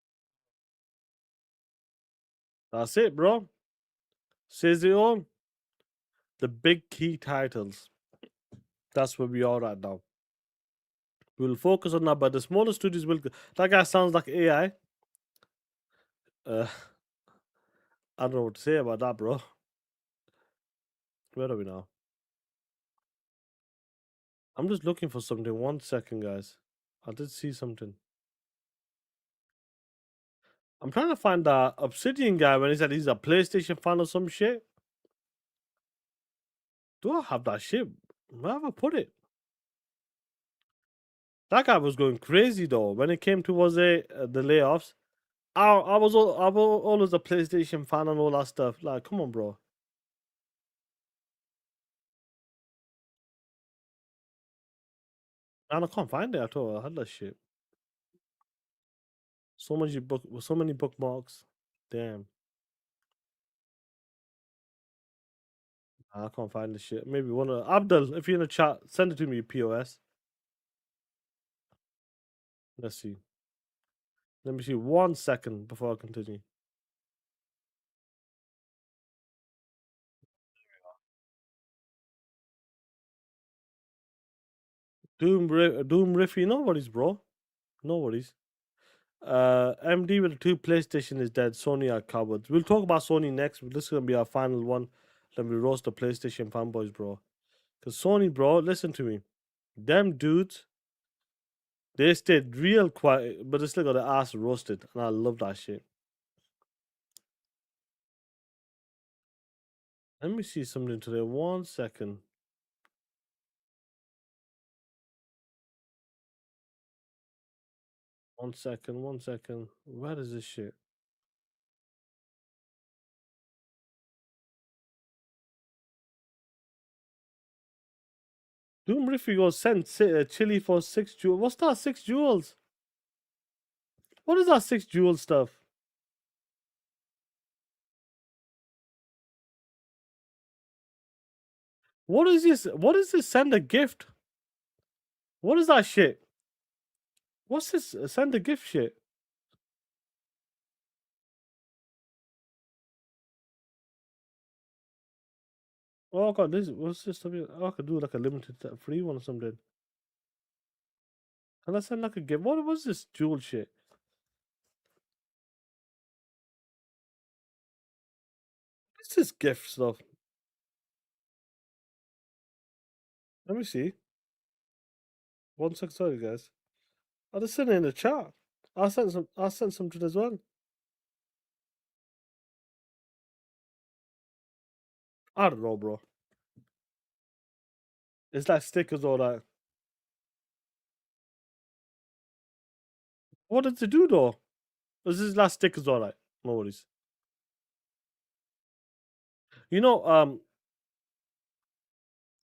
That's it, bro. Says it all. The big key titles. That's where we are right now. We'll focus on that, but the smaller studios will. That guy sounds like AI. I don't know what to say about that, bro. Where are we now? I'm just looking for something. 1 second, guys. I did see something. I'm trying to find that Obsidian guy when he said he's a PlayStation fan or some shit. Do I have that shit? Where have I put it? That guy was going crazy though when it came towards the layoffs. I was always a PlayStation fan and all that stuff. Like, come on, bro. And I can't find it at all. I had that shit. So many bookmarks. Damn. I can't find the shit. Maybe one of Abdul, if you're in the chat, send it to me, POS. Let's see. Let me see 1 second before I continue. Doom Riffy, no worries, bro. No worries. MD with the 2 PlayStation is dead. Sony are cowards. We'll talk about Sony next. This is gonna be our final one. Then we roast the PlayStation fanboys, bro. Cause Sony, bro, listen to me. Them dudes, they stayed real quiet, but they still got their ass roasted, and I love that shit. Let me see something today. 1 second. One second. 1 second. Where is this shit? Doom Riffy goes send chili for 6 jewels. What's that 6 jewels? What is that 6 jewel stuff? What is this? What is this? Send a gift. What is that shit? What's this? Send a gift shit. Oh god, this what's this? Oh, I could do like a limited free one or something. Can I send like a gift? What was this jewel shit? What's this gift stuff? Let me see. 1 sec, sorry guys. I just sent it in the chat. I sent some. I sent something as well. I don't know, bro. It's like stickers or that. What does it do though? This is like stickers or right? No worries. You know,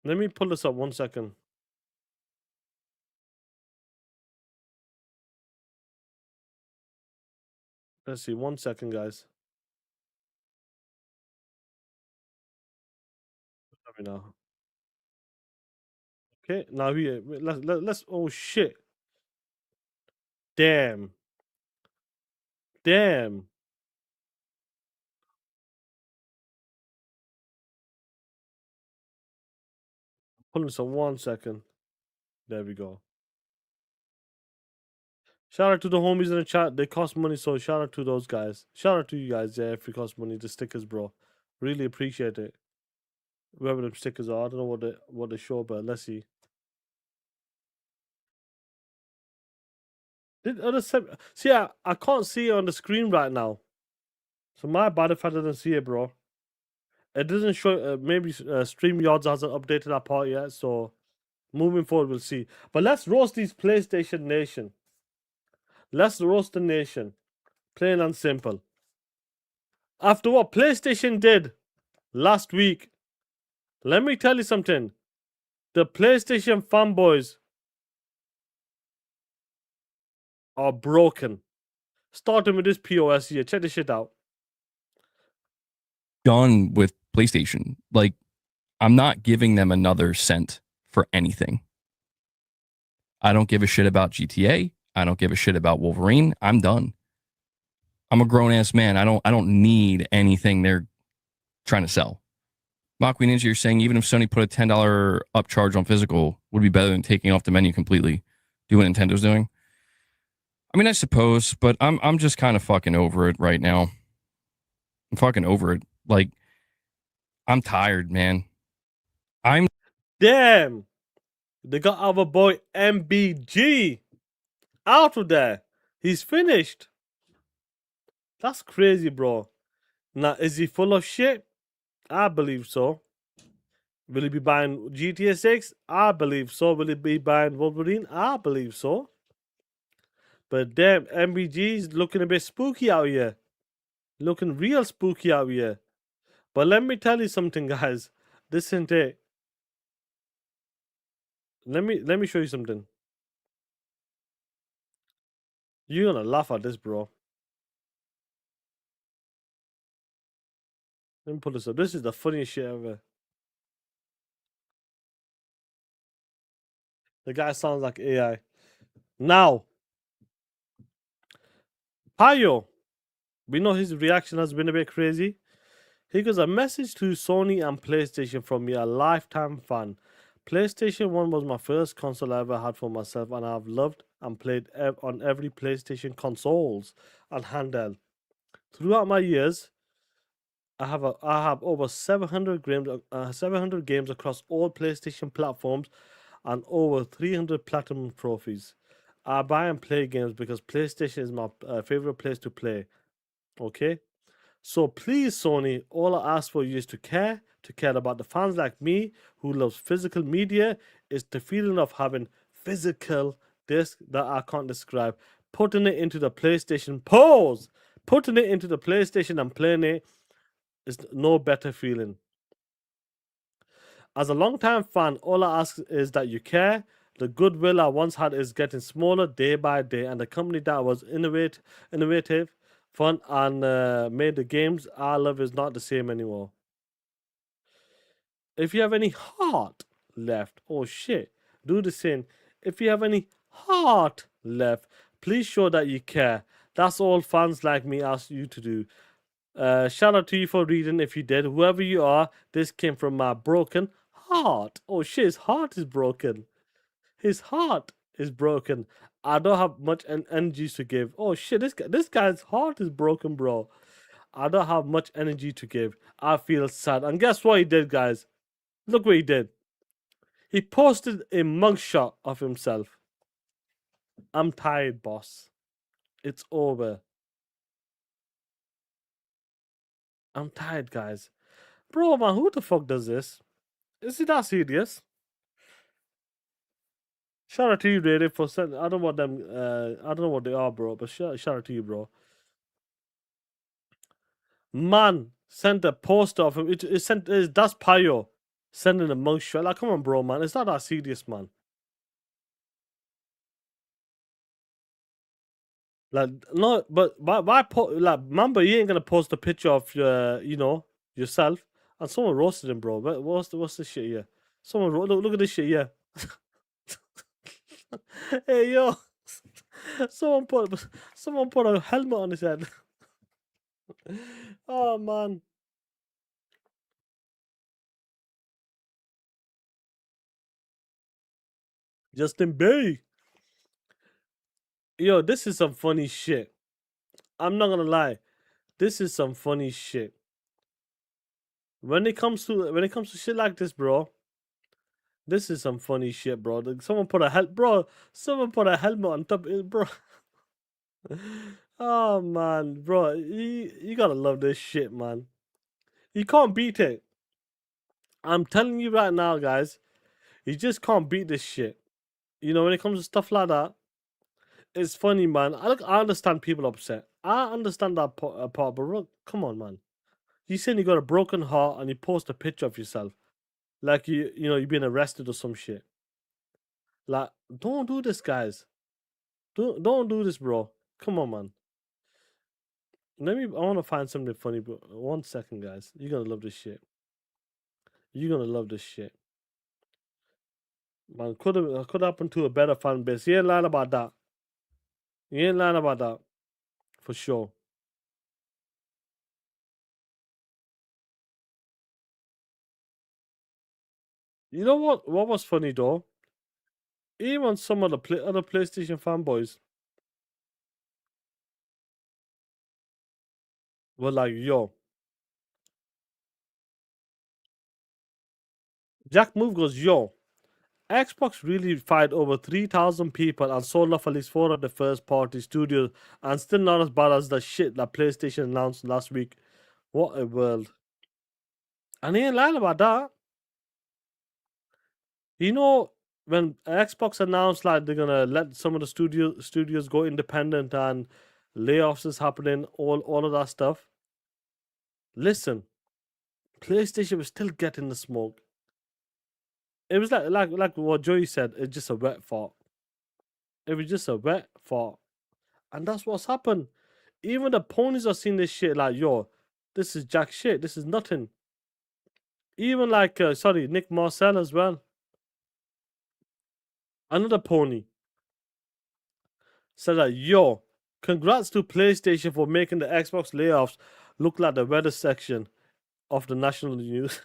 let me pull this up 1 second. Let's see, 1 second, guys. Let me know. Okay, now here, let's. Oh shit! Damn, damn. Hold on, so 1 second. There we go. Shout out to the homies in the chat. They cost money, so shout out to those guys. Shout out to you guys, yeah, if it costs money. The stickers, bro. Really appreciate it. Whoever the stickers are, I don't know what they show, but let's see. Did other see? I can't see it on the screen right now. So my bad if I didn't see it, bro. It doesn't show. Maybe StreamYards hasn't updated that part yet. So moving forward, we'll see. But let's roast these PlayStation Nation. Let's roast the nation, plain and simple. After what PlayStation did last week, let me tell you something. The PlayStation fanboys are broken. Starting with this POS here. Check this shit out. Done with PlayStation. Like, I'm not giving them another cent for anything. I don't give a shit about GTA. I don't give a shit about Wolverine. I'm done. I'm a grown ass man. I don't need anything they're trying to sell. Mockwee Ninja, you're saying even if Sony put a $10 upcharge on physical, would be better than taking off the menu completely. Do what Nintendo's doing. I mean, I suppose, but I'm just kind of fucking over it right now. I'm fucking over it. Like, I'm tired, man. Damn. They got our boy MBG out of there. He's finished. That's crazy, bro. Now, is he full of shit? I believe so. Will he be buying GTA 6? I believe so. Will he be buying Wolverine? I believe so. But damn, MBG's looking a bit spooky out here. Looking real spooky out here. But let me tell you something, guys. This isn't it. Let me show you something. You're gonna laugh at this, bro. Let me pull this up. This is the funniest shit ever. The guy sounds like AI. Now, Payo, we know his reaction has been a bit crazy. He goes, a message to Sony and PlayStation from me, a lifetime fan. PlayStation 1 was my first console I ever had for myself, and I've loved and played on every PlayStation consoles and handheld. Throughout my years, I have over 700 games across all PlayStation platforms and over 300 platinum trophies. I buy and play games because PlayStation is my favorite place to play. Okay? So please, Sony, all I ask for you is to care about the fans like me who loves physical media. Is the feeling of having physical disc that I can't describe. Putting it into the PlayStation, putting it into the PlayStation and playing it is no better feeling. As a long-time fan, all I ask is that you care. The goodwill I once had is getting smaller day by day, and the company that was innovative, fun, and made the games I love is not the same anymore. If you have any heart left, oh shit, do the same. If you have any heart left, please show that you care. That's all fans like me ask you to do. Shout out to you for reading if you did. Whoever you are, this came from my broken heart. Oh shit, his heart is broken. His heart is broken. I don't have much energy to give. Oh shit, this guy's heart is broken, bro. I don't have much energy to give. I feel sad. And guess what he did, guys? Look what he did. He posted a mugshot of himself. I'm tired, boss. It's over. I'm tired, guys. Bro, man, who the fuck does this? Is it that serious? Shout out to you, Rady, for sending. I don't know what them. I don't know what they are, bro. But shout out to you, bro. Man sent a poster of him. That's Payo sending a mugshot. Like, come on, bro, man. It's not that serious, man. Like, no, but why like, remember, you ain't gonna post a picture of yourself, and someone roasted him, bro. What's the shit here? Someone look at this shit here. Hey yo, someone put a helmet on his head. Oh man. Justin Bay. Yo, this is some funny shit. I'm not gonna lie. This is some funny shit. When it comes to shit like this, bro, this is some funny shit, bro. Someone put a helmet on top, bro. Oh man, bro, you gotta love this shit, man. You can't beat it. I'm telling you right now, guys. You just can't beat this shit. You know, when it comes to stuff like that, it's funny, man. I understand people upset. I understand that part, but bro, come on, man. You saying you got a broken heart and you post a picture of yourself, like you know you've been arrested or some shit. Like, don't do this, guys. Don't do this, bro. Come on, man. I want to find something funny, but 1 second, guys. You're gonna love this shit. You're gonna love this shit. Man, could happen to a better fan base. You ain't lying about that. You ain't lying about that. For sure. You know what? What was funny though? Even some of the other PlayStation fanboys were like, "Yo." Jack Move goes, "Yo, Xbox really fired over 3,000 people and sold off at least 4 of the first-party studios, and still not as bad as the shit that PlayStation announced last week. What a world!" And he ain't lying about that. You know, when Xbox announced like they're gonna let some of the studios go independent and layoffs is happening, all of that stuff. Listen, PlayStation was still getting the smoke. It was like what Joey said. It's just a wet fart. It was just a wet fart, and that's what's happened. Even the ponies are seeing this shit like, yo, this is jack shit. This is nothing. Even like, Nick Marcel as well. Another pony said that, yo, congrats to PlayStation for making the Xbox layoffs look like the weather section of the national news.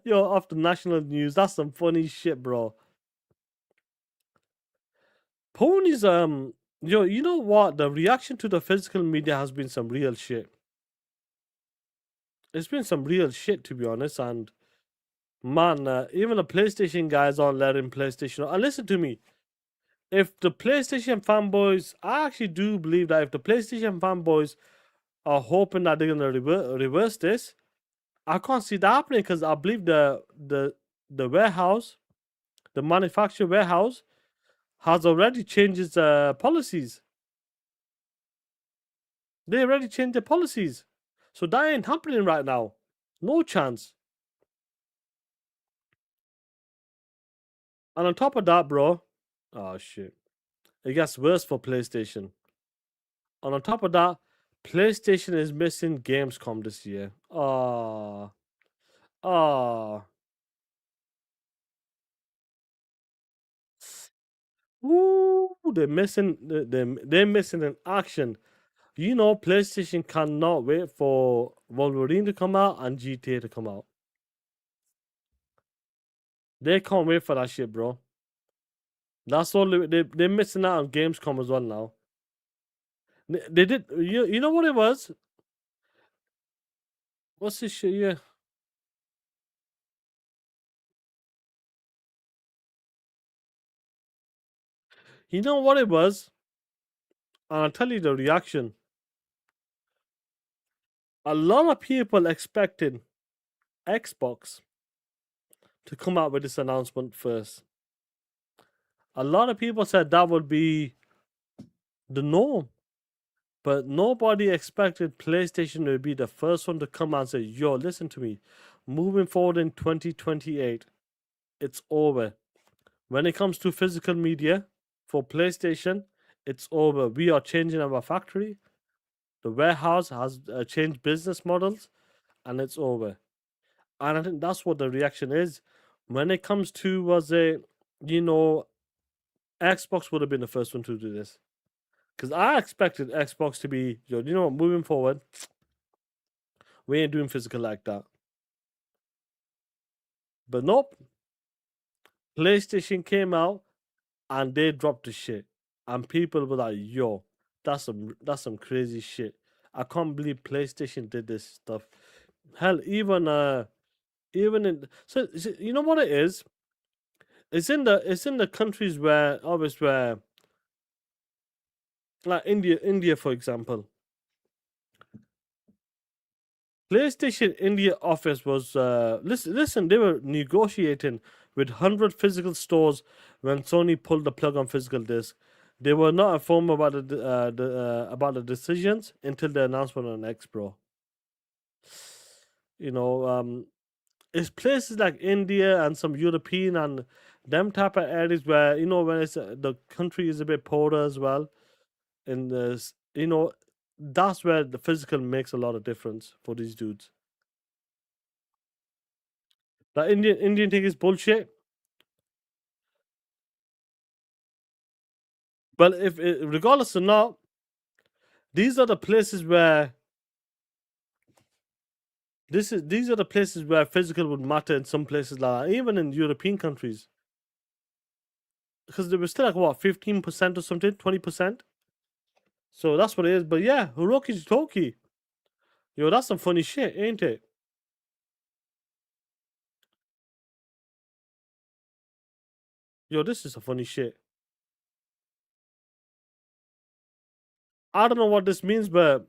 Yo, off the national news. That's some funny shit, bro. Ponies, yo, you know what? The reaction to the physical media has been some real shit. It's been some real shit, to be honest. And man, even the PlayStation guys aren't letting PlayStation. And listen to me. If the PlayStation fanboys, I actually do believe that if the PlayStation fanboys are hoping that they're gonna reverse this, I can't see that happening because I believe the warehouse, the manufacturer warehouse, has already changed its policies. They already changed their policies, so that ain't happening right now. No chance. And on top of that, bro, oh shit, it gets worse for PlayStation. And on top of that, PlayStation is missing Gamescom this year. Woo, they're missing an action. You know, PlayStation cannot wait for Wolverine to come out and GTA to come out. They can't wait for that shit, bro. That's all they're missing out on Gamescom as well now. They did. You know what it was? What's this shit? Yeah. You know what it was? And I'll tell you the reaction. A lot of people expected Xbox to come out with this announcement first. A lot of people said that would be the norm. But nobody expected PlayStation to be the first one to come out and say, yo, listen to me. Moving forward in 2028, it's over. When it comes to physical media for PlayStation, it's over. We are changing our factory. The warehouse has changed business models, and it's over. And I think that's what the reaction is. When it comes to, Xbox would have been the first one to do this. Because I expected Xbox to be, moving forward, we ain't doing physical like that. But nope. PlayStation came out and they dropped the shit, and people were like, "Yo, that's some crazy shit. I can't believe PlayStation did this stuff." Hell, even in you know what it is? It's in the countries where obviously where like India for example. PlayStation India office was listen. They were negotiating with 100 physical stores when Sony pulled the plug on physical disc. They were not informed about about the decisions until the announcement on X, bro. You know, it's places like India and some European and them type of areas where you know when it's the country is a bit poorer as well. In this, you know, that's where the physical makes a lot of difference for these dudes. The Indian thing is bullshit. But if regardless or not, these are the places where these are the places where physical would matter in some places like that, even in European countries. Because they were still like what 15% or something, 20%. So that's what it is. But yeah, Hiroki Toki. Yo, that's some funny shit, ain't it? Yo, this is some funny shit. I don't know what this means, but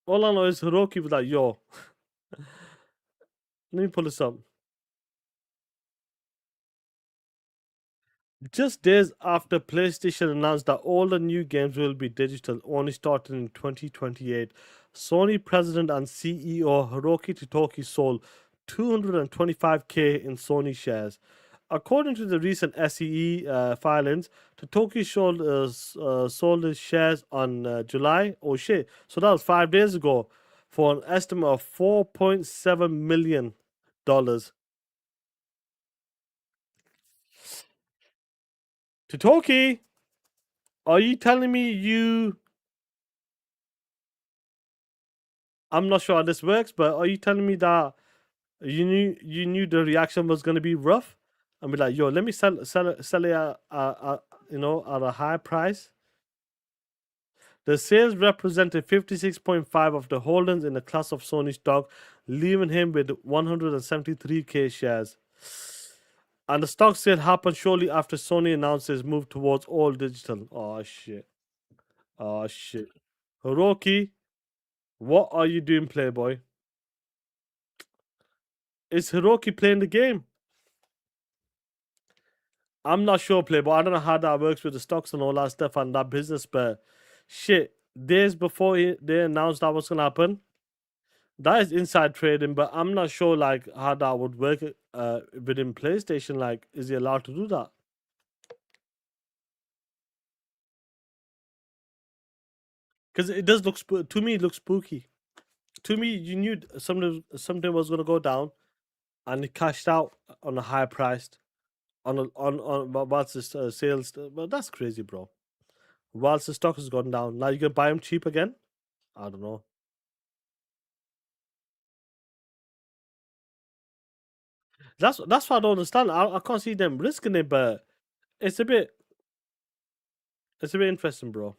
all I know is Hiroki was like, yo. Let me pull this up. Just days after PlayStation announced that all the new games will be digital, only starting in 2028, Sony president and CEO Hiroki Totoki sold 225k in Sony shares. According to the recent SEE filings, Totoki sold his shares on July. Oh shit! So that was 5 days ago, for an estimate of $4.7 million. Totoki, are you telling me you? I'm not sure how this works, but are you telling me that you knew the reaction was gonna be rough? And be like, yo, let me sell it at you know at a high price. The sales represented 56.5 of the holdings in the class of Sony stock, leaving him with 173k shares. And the stock sale happened shortly after Sony announced his move towards all digital. Oh shit. Oh shit. Hiroki, what are you doing, Playboy? Is Hiroki playing the game? I'm not sure, Playboy. I don't know how that works with the stocks and all that stuff and that business, but shit, days before they announced that was gonna happen, that is inside trading. But I'm not sure like how that would work within PlayStation. Like, is he allowed to do that? Because it does look to me. It looks spooky. To me, you knew something was gonna go down, and it cashed out on a high priced on what's the sales. But that's crazy, bro. Whilst the stock has gone down, now you can buy them cheap again. I don't know. That's what I don't understand. I can't see them risking it, but it's a bit interesting, bro.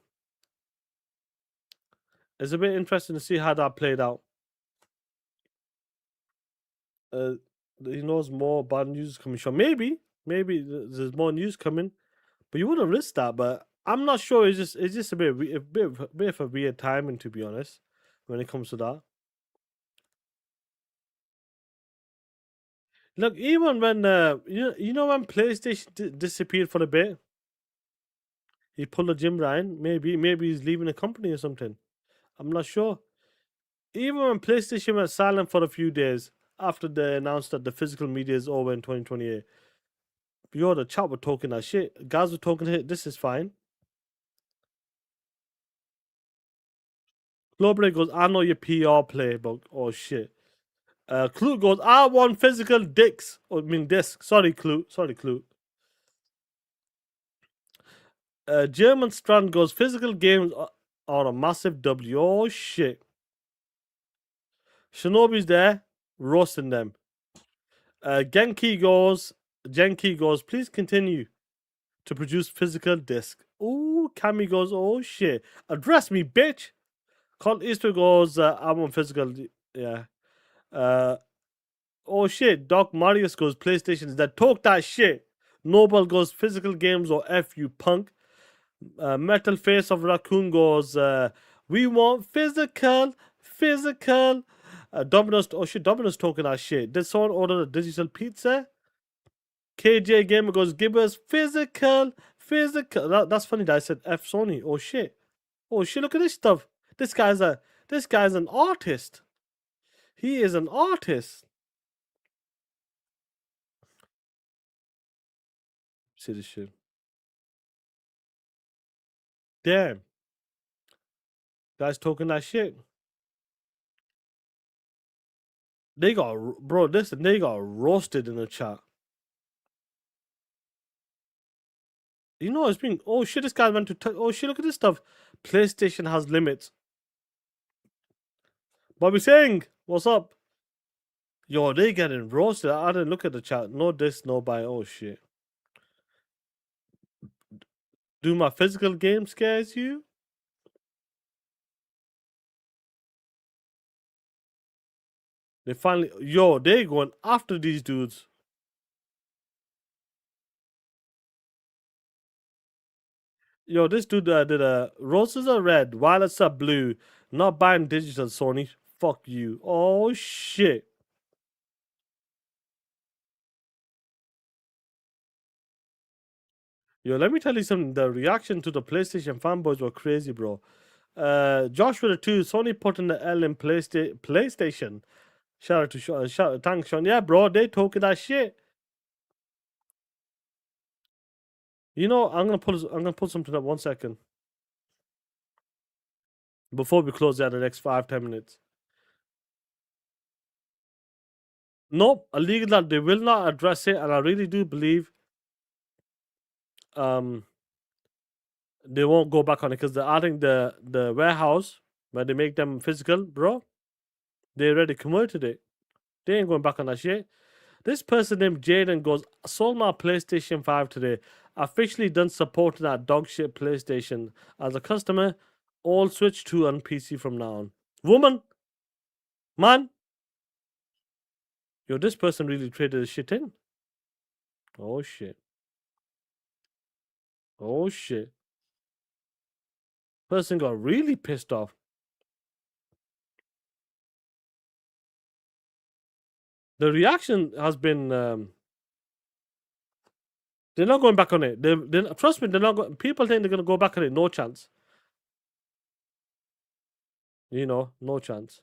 It's a bit interesting to see how that played out. He knows more bad news coming. Sure, maybe there's more news coming, but you wouldn't risk that. But I'm not sure. It's just a bit of a weird timing, to be honest, when it comes to that. Look, even when you know when PlayStation disappeared for a bit, he pulled a Jim Ryan. Maybe he's leaving the company or something. I'm not sure. Even when PlayStation went silent for a few days after they announced that the physical media is over in 2028, yo, the chat were talking that shit. Guys were talking, hey, this is fine. Global goes, I know your PR playbook. Oh shit. Clue goes, I want physical dicks. I mean disc. Sorry, Clue. German Strand goes, physical games are a massive W. Oh shit. Shinobi's there, roasting them. Genki goes, please continue to produce physical disc. Ooh, Cammy goes, oh shit. Address me, bitch. Clint Eastwood goes, I'm on physical. Yeah. Oh shit. Doc Marius goes, PlayStation is that. Talk that shit. Noble goes, physical games or F you punk. Metal Face of Raccoon goes, we want physical. Domino's, oh shit, Domino's talking that shit. Did someone order a digital pizza? KJ Gamer goes, give us physical. That's funny that I said F Sony. Oh shit. Look at this stuff. This guy's an artist. He is an artist. See this shit. Damn. Guys talking that shit. They got roasted in the chat. You know, it's been, oh shit, this guy went to, oh shit, look at this stuff. PlayStation has limits. Bobby Singh, what's up? Yo, they getting roasted. I didn't look at the chat. No this, no buy. Oh shit. Do my physical game scares you? They finally, yo, they going after these dudes. Yo, this dude did a roses are red, violets are blue. Not buying digital, Sony. Fuck you. Oh shit. Yo, let me tell you something. The reaction to the PlayStation fanboys were crazy, bro. Joshua 2, Sony put in the L in PlayStation. Shout out to Sean. Thanks, Sean. Yeah, bro, they talking that shit. You know, I'm gonna pull something up 1 second. Before we close out the next 5-10 minutes. Nope, illegal that they will not address it, and I really do believe they won't go back on it because they're adding the warehouse where they make them physical, bro. They already converted it. They ain't going back on that shit. This person named Jaden goes, sold my PlayStation 5 today. Officially done supporting that dog shit PlayStation. As a customer, all switch to on PC from now on. Woman, man. Yo, this person really traded the shit in. Oh shit. Oh shit. Person got really pissed off. The reaction has been they're not going back on it. They trust me, they're not going. People think they're gonna go back on it. No chance. You know, no chance.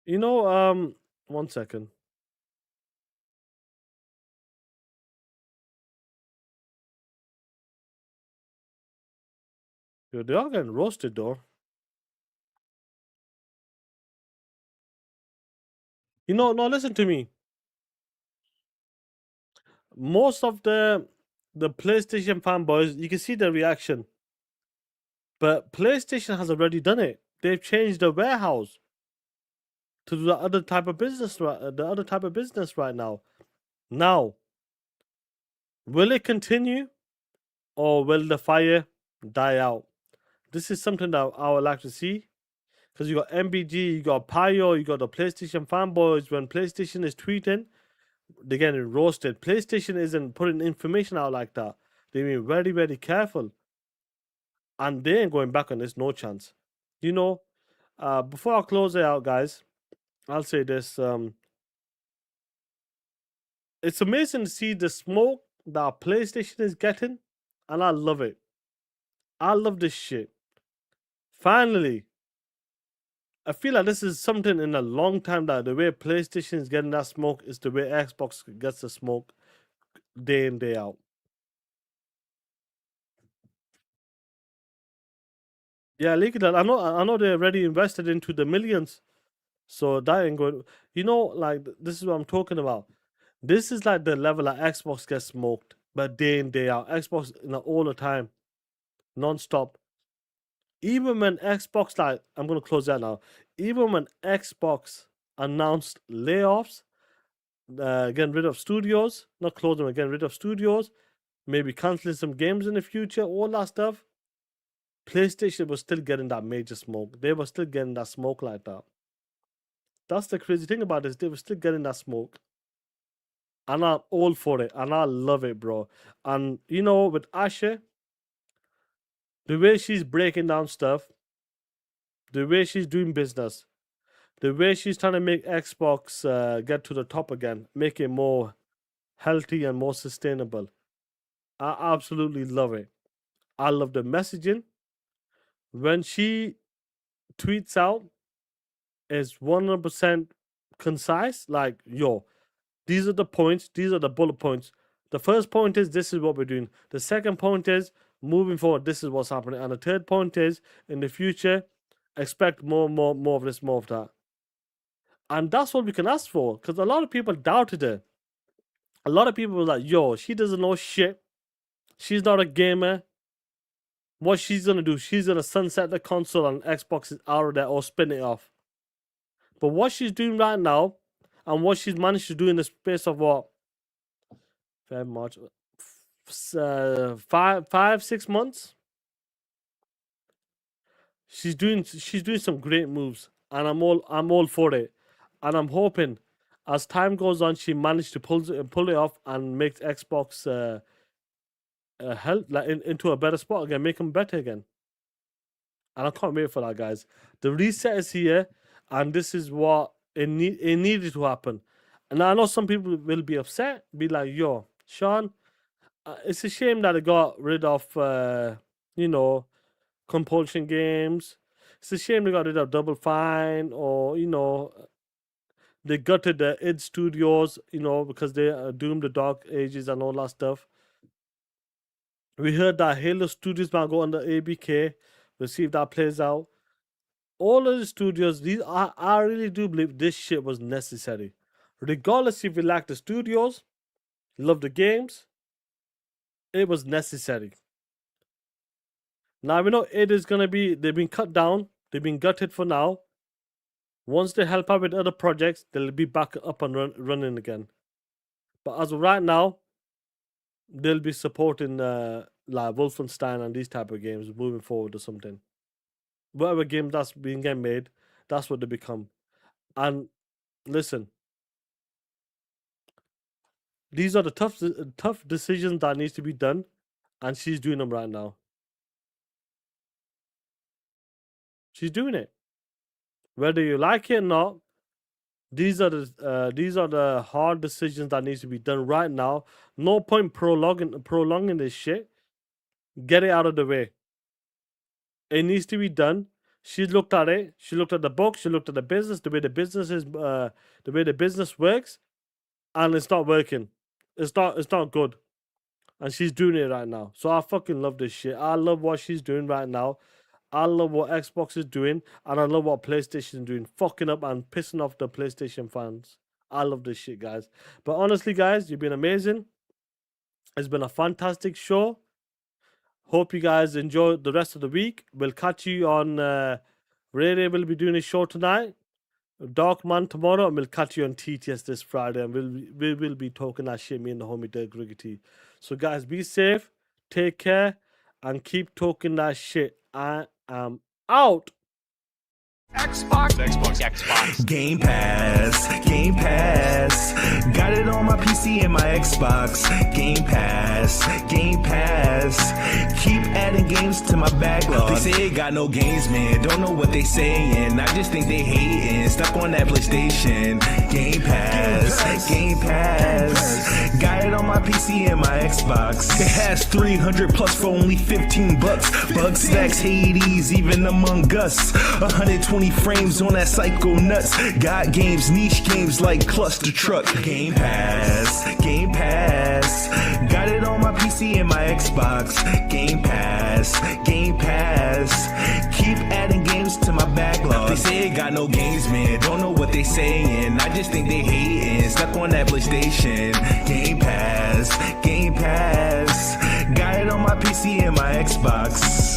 You know, 1 second. Yo, they are getting roasted though. You know, no, listen to me. Most of the PlayStation fanboys, you can see the reaction. But PlayStation has already done it. They've changed the warehouse to the other type of business, right now. Now, will it continue, or will the fire die out? This is something that I would like to see, because you got MBG, you got Pio, you got the PlayStation fanboys. When PlayStation is tweeting, they're getting roasted. PlayStation isn't putting information out like that. They're being very, very careful, and they ain't going back on this. No chance. You know, before I close it out, guys, I'll say this. It's amazing to see the smoke that PlayStation is getting, and I love it. I love this shit. Finally, I feel like this is something in a long time that the way PlayStation is getting that smoke is the way Xbox gets the smoke day in, day out. Yeah, look at that. I know they're already invested into the millions. So that ain't good. You know, like, this is what I'm talking about. This is like the level that Xbox gets smoked, but day in, day out. Xbox, all the time, non-stop. Even when Xbox, like, I'm gonna close that now. Even when Xbox announced layoffs, getting rid of studios, not closing them, getting rid of studios, maybe canceling some games in the future, all that stuff, PlayStation was still getting that major smoke. They were still getting that smoke like that. That's the crazy thing about this. They were still getting that smoke. And I'm all for it. And I love it, bro. And, you know, with Asha, the way she's breaking down stuff, the way she's doing business, the way she's trying to make Xbox get to the top again, make it more healthy and more sustainable. I absolutely love it. I love the messaging. When she tweets out, is 100% concise. Like, yo, these are the points. These are the bullet points. The first point is this is what we're doing. The second point is moving forward. This is what's happening. And the third point is in the future, expect more of this, more of that. And that's what we can ask for. Because a lot of people doubted her. A lot of people were like, yo, she doesn't know shit. She's not a gamer. What she's going to do, she's going to sunset the console and Xbox is out of there or spin it off. But what she's doing right now, and what she's managed to do in the space of what? February, March, 5-6 months. She's doing some great moves, and I'm all for it. And I'm hoping, as time goes on, she managed to pull it off and make Xbox into a better spot again, make them better again. And I can't wait for that, guys. The reset is here. And this is what it needed to happen. And I know some people will be upset, be like, yo, Sean, it's a shame that it got rid of, you know, compulsion games. It's a shame they got rid of Double Fine, or, you know, they gutted the id Studios, you know, because they doomed the Dark Ages and all that stuff. We heard that Halo Studios might go under ABK. We'll see if that plays out. All of the studios, I really do believe this shit was necessary. Regardless if you like the studios, love the games, it was necessary. Now we know it is going to be, they've been cut down, they've been gutted for now. Once they help out with other projects, they'll be back up and running again. But as of right now, they'll be supporting like Wolfenstein and these type of games moving forward or something. Whatever game that's being made, that's what they become. And listen, these are the tough decisions that needs to be done, and she's doing them right now. She's doing it. Whether you like it or not, these are the hard decisions that needs to be done right now. No point prolonging this shit. Get it out of the way. It needs to be done. She looked at it. She looked at the book. She looked at the business, the way the business is, the way the business works, and it's not working. It's not good. And she's doing it right now. So I fucking love this shit. I love what she's doing right now. I love what Xbox is doing, and I love what PlayStation is doing. Fucking up and pissing off the PlayStation fans. I love this shit, guys. But honestly, guys, you've been amazing. It's been a fantastic show. Hope you guys enjoy the rest of the week. We'll catch you on Ray Ray will be doing a show tonight. Darkman tomorrow, and we'll catch you on TTS this Friday. And we will be talking that shit, me and the homie Dirk Riggity. So guys, be safe, take care, and keep talking that shit. I am out. Xbox. Game Pass. Got it on my PC and my Xbox. Game Pass. Keep adding games to my backlog. They say it got no games, man. Don't know what they saying. I just think they hating. Stuck on that PlayStation. Game Pass. Got it on my PC and my Xbox. It has 300 plus for only $15. Bug stacks, Hades, even Among Us. 120 frames on that psycho nuts. Got games, niche games like Cluster Truck. Game Pass. Got it on my PC and my Xbox. Game Pass. Keep adding games to my backlog. They say it got no games, man. Don't know what they saying. I just think they hating. Stuck on that PlayStation. Game Pass. Got it on my PC and my Xbox.